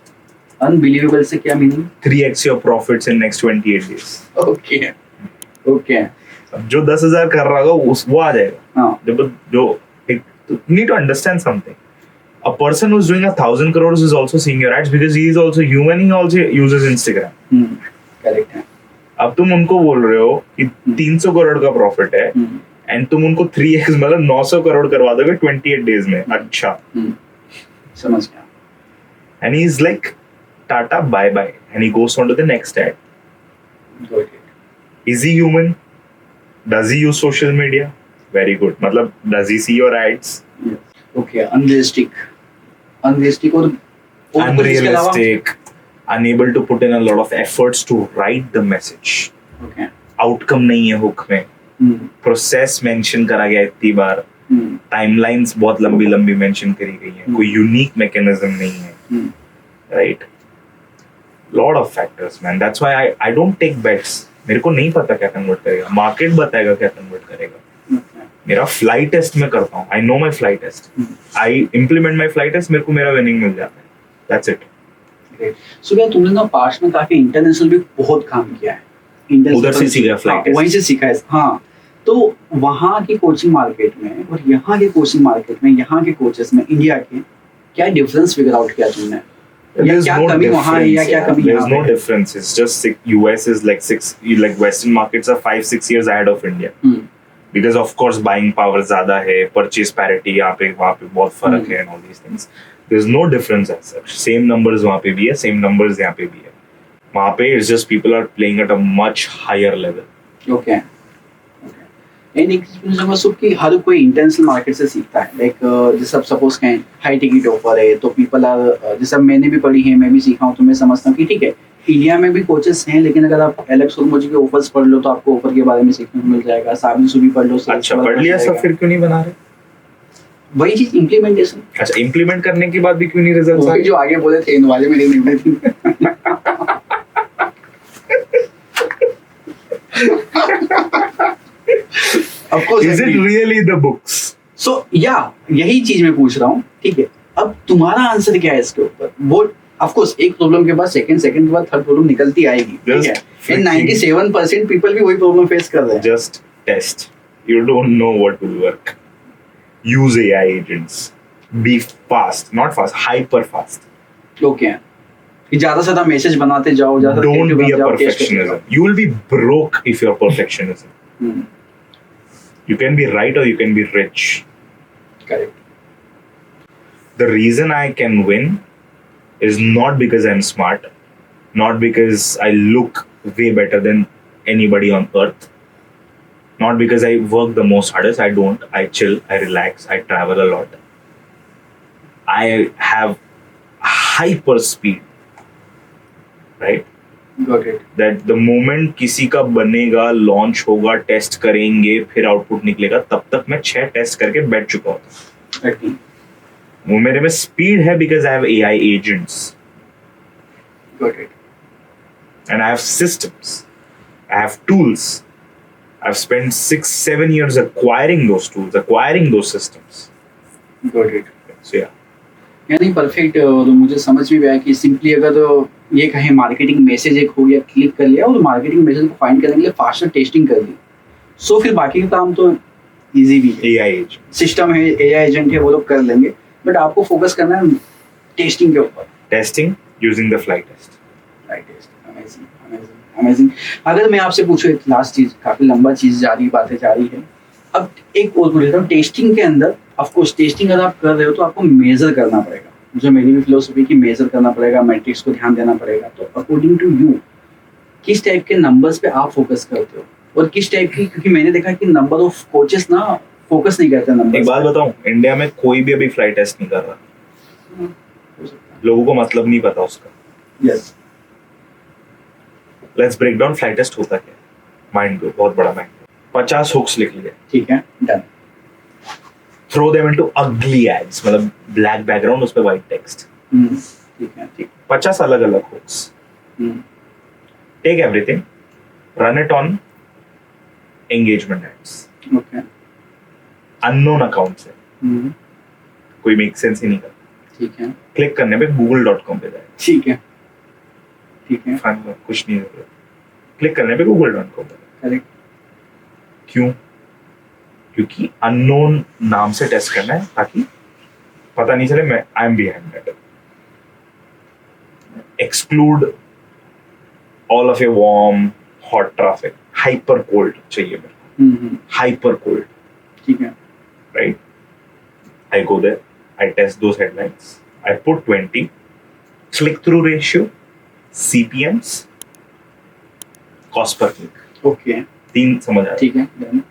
अनबिलीवेबल से क्या meaning? 3x your profits in next 28 days. Okay. जो 10,000 कर रहा होगा वो आ जाएगा। हाँ। जो need to understand something. A person who's doing 1,000 crores is also seeing your ads because he is also human. He also uses Instagram. Correct है। अब तुम उनको बोल रहे हो कि 300 करोड़ का प्रॉफिट है एंड तुम उनको 3x मतलब 900 करोड़ करवा दोगे 28 डेज में। अच्छा, समझ गया। And he is like, Tata, bye bye, and he goes on to the next ad. Got it. Is he human? Does he use social media? Very good. मतलब does he see your ads? Okay, unrealistic और Unrealistic. Unable to put in a lot of efforts to write the message. Okay. Outcome नहीं है hook में. Process mention करा गया इतनी बार. Timelines बहुत लंबी mention करी गई हैं. कोई unique mechanism नहीं है. Right? Lot of factors, man. That's why I don't take bets. मेरे को नहीं पता क्या convert करेगा. Market बताएगा क्या convert करेगा. मेरा fly test में करता हूँ. I know my fly test. I implement my fly test. मेरे को मेरा winning मिल जाता है. That's it. So भैया तुमने ना पास्ट में काफी इंटरनेशनल भी बहुत काम किया है। उधर से सीखा fly test. वहीं से सीखा है। हाँ, तो वहाँ की कोचिंग मार्केट में और यहाँ के कोचिंग मार्केट में, यहाँ के कोचेस में, इंडिया के, क्या डिफरेंस फिगर आउट किया तुमने? There's no difference. There's no है? difference. It's just US is like Western markets are 5-6 years ahead of India. Because of course buying power ज़्यादा है, purchase parity यहाँ पे वहाँ पे बहुत फर्क है and all these things. There's no difference as such. Same numbers वहाँ पे भी है, same numbers यहाँ पे भी है. वहाँ पे it's just people are playing at a much higher level. Okay. And एक चीज समझ सुख कि हर कोई इंटरनेशनल मार्केट से सीखता है, लाइक जैसे आप सपोज कहें हाई टिकट ऑफर है तो पीपल आर, जैसे मैंने भी पढ़ी है, मैं भी सीखा हूँ, तो मैं समझता हूँ कि ठीक है इंडिया में भी कोचेस हैं, लेकिन अगर आप एलेक्स सुरमुजी के ऑफर्स पढ़ लो तो आपको ऑफर के बारे में सीखने को मिल जाएगा, साबिन सुबी पढ़ लो। अच्छा पढ़ लिया सब, फिर क्यों नहीं बना रहे? वही चीज इम्प्लीमेंटेशन। अच्छा इम्प्लीमेंट करने के बाद भी क्यों नहीं रिजल्ट्स आए? जो आगे बोले थे इन वाले में नहीं Of course, Is it really the books? So यही चीज मैं पूछ रहा हूँ, ठीक है। अब तुम्हारा आंसर क्या है इसके ऊपर? वो ऑफ कोर्स एक प्रॉब्लम के बाद सेकंड के बाद थर्ड प्रॉब्लम निकलती आएगी, ठीक है। एंड 97% पीपल भी वही प्रॉब्लम फेस कर रहे हैं। Just test. You don't know what will work. Use AI agents. Be fast, not fast, hyper fast. Okay. ज्यादा से ज्यादा मैसेज बनाते जाओ, ज्यादा don't be a perfectionism. You will be broke if you're perfectionism. You can be right or you can be rich. Correct. The reason I can win is not because I'm smart, not because I look way better than anybody on earth, not because I work the most hardest. I don't. I chill, I relax, I travel a lot. I have hyper speed, right? Got it. That the moment किसी का बनेगा, launch होगा, test करेंगे, फिर output निकलेगा, तब तक मैं 6 टेस्ट करके बैठ चुका होता हूँ। वो मेरे में स्पीड है because I have AI agents. Got it. And I have systems. I have tools. I've spent 6-7 years acquiring those tools, acquiring those systems. Got it. So yeah. यानी परफेक्ट। तो मुझे समझ में भी आया कि सिंपली अगर तो ये कहें मार्केटिंग मैसेज एक हो गया, क्लिक कर लिया और मार्केटिंग मैसेज को फाइंड करने के लिए फास्टर टेस्टिंग कर ली, सो फिर बाकी का काम तो इजी भी है। AI agent. सिस्टम है, AI एजेंट है, वो लोग कर लेंगे, बट आपको फोकस करना है टेस्टिंग के ऊपर। Testing using the flight test. Flight test, amazing amazing amazing. अगर मैं आपसे पूछूं एक लास्ट चीज, काफी लंबा चीज जा रही, बातें जा रही है, अब एक और पूछ लेता हूँ। टेस्टिंग के अंदर ऑफ कोर्स टेस्टिंग अगर आप कर रहे हो तो आपको मेजर करना पड़ेगा, जो मेरी भी फिलोसफी की, मेजर करना पड़ेगा, मैट्रिक्स को ध्यान देना पड़ेगा। तो अकॉर्डिंग टू यू किस टाइप के नंबर्स पे आप फोकस करते हो और किस टाइप की, क्योंकि मैंने देखा कि नंबर ऑफ कोचेस ना फोकस नहीं करते नंबर। एक बात बताऊं, इंडिया में कोई भी अभी फ्लाइट टेस्ट नहीं कर रहा। लोगों को मतलब नहीं पता उसका। Yes. Let's break down flight test होता क्या है। माइंड को बहुत बड़ा माइंड, 50 हुक्स लिख लिए, ठीक है, डन। थ्रो देम इनटू अगली एड्स, मतलब ब्लैक बैकग्राउंड, उस पे व्हाइट टेक्स्ट, ठीक है, ठीक। 50 अलग अलग hooks. Take everything, run it on engagement ads, okay. Unknown account से, कोई मेक सेंस ही नहीं करता, ठीक है, क्लिक करने पे google.com पे जाए, ठीक है, ठीक है, कुछ नहीं है, क्लिक करने पे google.com पे। करेक्ट। क्यों? क्योंकि अननोन नाम से टेस्ट करना है, ताकि पता नहीं चले मैं I am behind that. Exclude all of a warm hot traffic, hyper cold चाहिए मेरे को, हाइपर कोल्ड, ठीक है, right? I go there, I test those headlines, I put 20, click through ratio, CPMs, cost per click, okay, 3 समझ आ रहा है? ठीक है, डन।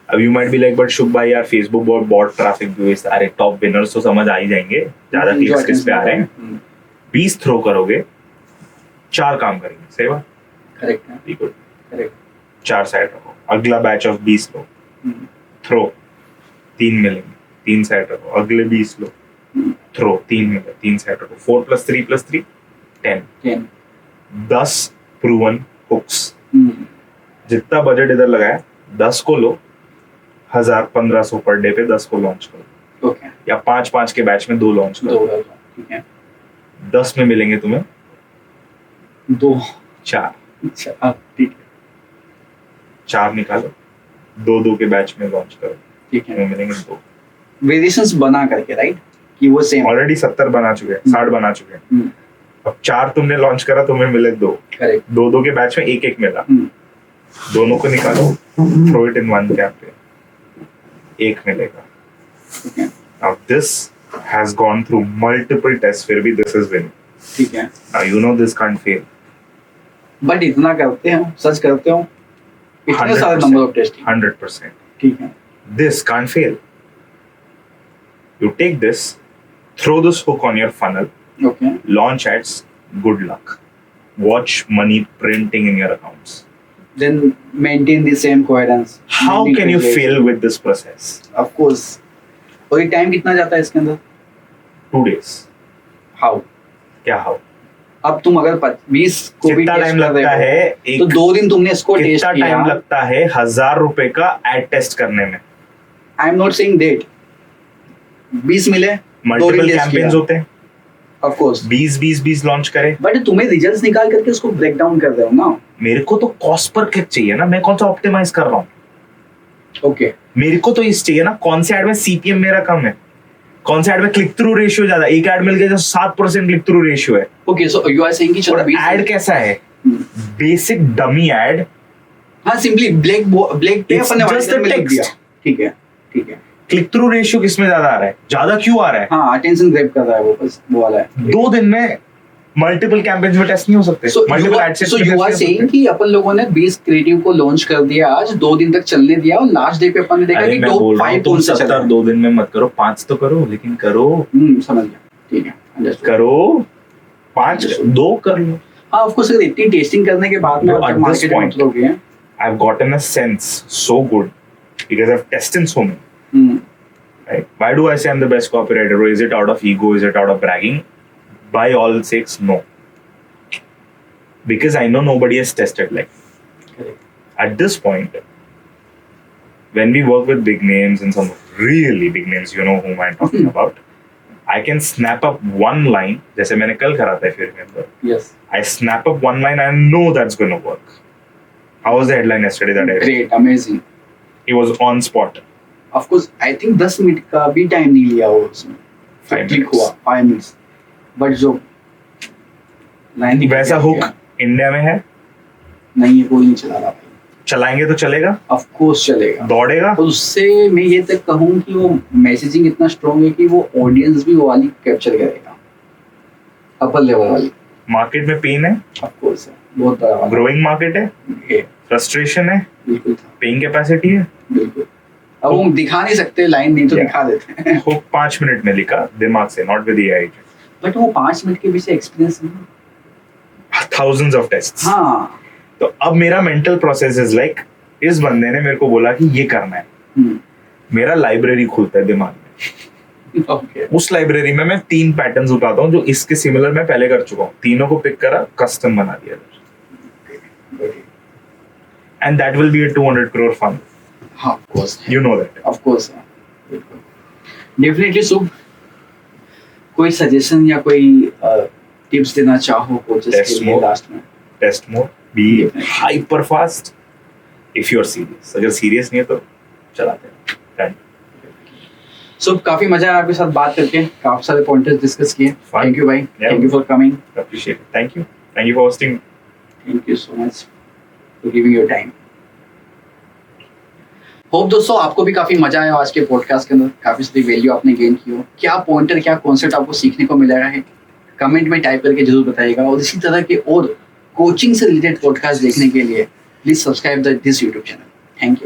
अब you might be like, but Shubh भाई यार फेसबुक बॉट ट्रैफिक व्यूज, अरे टॉप विनर्स तो समझ आ ही जाएंगे, ज्यादा क्लिक्स किस पे आ रहे हैं। 20 थ्रो करोगे, 4 काम करेंगे, सही बात? करेक्ट है, बिल्कुल करेक्ट। 4 साइड रखो, अगला बैच ऑफ 20 लो, थ्रो 3 मिलेंगे, 3 साइड रखो, अगले 20 लो, थ्रो 3 मिले, 3 साइड रखो, 4 + 3 + 3 10, 10 प्रूवन हुक्स। जितना बजट इधर लगाया 10 को लो, 1000-1500 पर डे पे 10 को लॉन्च करो, ओके, या 5-5 के बैच में 2 लॉन्च करो, ठीक है, 10 में मिलेंगे तुम्हें 2, 4, अच्छा, ठीक है, 4 निकालो, 2-2 के बैच में लॉन्च करो, ठीक है, मिलेंगे 2। वेरिएशंस बना करके, राइट, कि वो सेम। ऑलरेडी 70 बना चुके हैं, 60 बना चुके हैं, अब 4 तुमने लॉन्च करा, तुम्हें मिले 2, करेक्ट, 2-2 के बैच में 1-1 मिला, दोनों को निकालो, throw it in one cap पे, 1 मिलेगा। Now this has gone through multiple tests, फिर भी this is winning. ठीक है। Now you know this can't fail. But इतना करते हो, सच करते हो? इतने सारे नंबर ऑफ टेस्टिंग 100%. ठीक है This can't fail. You take this, throw this hook on your funnel, okay launch ads, good luck. Watch money printing in your accounts. Then maintain the same coherence How can you fail with this process? Of course और ये time कितना जाता है इसके अंदर 2 days. How क्या how? अब तुम अगर 20 को भी कितना टेस्ट टाइम कर रहे लगता हो है तो एक 2 दिन तुमने इसको टेस्ट कितना किया टाइम लगता है 1000 रुपए का एड टेस्ट करने में? I am not saying that 20 मिले 2 दिन मल्टीपल टेस्ट कैंपेन्स किया होते हैं, ऑफ कोर्स 20 लॉन्च करे. बट तुम्हें रिजल्ट्स निकाल करके उसको ब्रेक डाउन कर रहे हो ना मेरे को तो कॉस्ट पर क्लिक चाहिए ना, मैं कौन सा ऑप्टिमाइज कर रहा हूँ. ओके मेरे को तो इस चाहिए ना कौन से एड में सीपीएम मेरा कम है, कौन से एड में क्लिक थ्रू रेशियो ज्यादा. एक एड मिल गया जो 7% क्लिक थ्रू रेशियो है. Okay so you are saying कि चलो और 20 एड कैसा है, बेसिक डमी एड. हां सिंपली ब्लैक पे It's अपन ने just वाइट a में लिख text. दिया ठीक है क्लिक थ्रू रेशियो किसमें ज्यादा आ रहा है, ज्यादा क्यों आ रहा है? हाँ अटेंशन ग्रैब कर रहा है वो बस वो वाला है 2 दिन में मल्टीपल कैंपेन्स में टेस्ट नहीं हो सकते. सो यू आर सेइंग कि अपन लोगों ने 20 क्रिएटिव को लॉन्च कर दिया आज 2 दिन तक चलने दिया और लास्ट डे पे अपन ने देखा अरे कि मैं टॉप बोल रहा हूँ 5 तुम कौन से चल 70 रहे हैं 2 दिन में मत करो, 5 तो करो, लेकिन करो. समझ गया ठीक है अंडरस्टूड करो 5 2 कर लो. हाँ ऑफ कोर्स अगर इतनी टेस्टिंग करने के बाद में No, at this मार्केट में point. उतरोगे I've gotten a sense so good because I've tested so many. Right? Why do I say I'm the best copywriter? Or is it out of ego? Is it out of bragging? By all sakes, no. Because I know nobody has tested like me. At this point, when we work with big names and some really big names, you know whom I'm talking about, I can snap up one line. जैसे मैंने कल करा था, if you remember. Yes I snap up one line and I know that's going to work. How was the headline yesterday that I read? Great amazing He was on spot. Of course I think 10 minute का भी time नहीं लिया वो उसमें 5 click minutes. हुआ 5 minutes but जो line वैसा hook India में है, नहीं है कोई नहीं चला रहा भाई चलाएंगे तो चलेगा, ऑफ कोर्स चलेगा दौड़ेगा. और उससे मैं ये तक कहूँ कि वो मैसेजिंग इतना स्ट्रॉन्ग है कि वो ऑडियंस भी वो वाली कैप्चर करेगा अपर लेवल वाली. मार्केट में पेन है, ऑफ कोर्स है बहुत बड़ा वाला ग्रोइंग मार्केट है, है फ्रस्ट्रेशन है, बिल्कुल था पेइंग कैपेसिटी है. बिल्कुल अब वो दिखा नहीं सकते लाइन नहीं तो Yeah. दिखा देते हैं हुक 5 मिनट में लिखा दिमाग से, नॉट विद एआई. बट वो 5 मिनट के पीछे एक्सपीरियंस नहीं. Thousands of tests. हाँ तो अब मेरा मेंटल प्रोसेस इज लाइक, इस बंदे ने मेरे को बोला कि ये करना है, मेरा लाइब्रेरी खुलता है दिमाग में. ओके उस लाइब्रेरी में मैं 3 पैटर्न्स उठाता हूँ जो इसके सिमिलर मैं पहले कर चुका हूँ, तीनों को पिक करा, कस्टम बना दिया, and that will be a 200 crore fund. हाँ of course You know that. Of course बिल्कुल डेफिनेटली शुभ कोई सजेशन या कोई टिप्स देना चाहो कोचेस Test के लिए more. लास्ट में. Test more, be hyper fast if you're serious. अगर serious नहीं है तो चलाते हैं. Done. सो काफी मजा आया आपके साथ बात करके, काफी सारे पॉइंटर्स डिस्कस किए. Fun. थैंक यू भाई, Yeah. Thank you for coming, Appreciate it. Thank you. Thank you for hosting. Thank you so much for giving your time. Hope दोस्तों आपको भी काफी मजा आया आज के पॉडकास्ट के अंदर, काफी सारी वैल्यू आपने गेन की हो. क्या पॉइंटर क्या कॉन्सेप्ट आपको सीखने को मिला है कमेंट में टाइप करके जरूर बताइएगा. और इसी तरह के और कोचिंग से रिलेटेड पॉडकास्ट देखने के लिए please subscribe this YouTube channel. Thank you.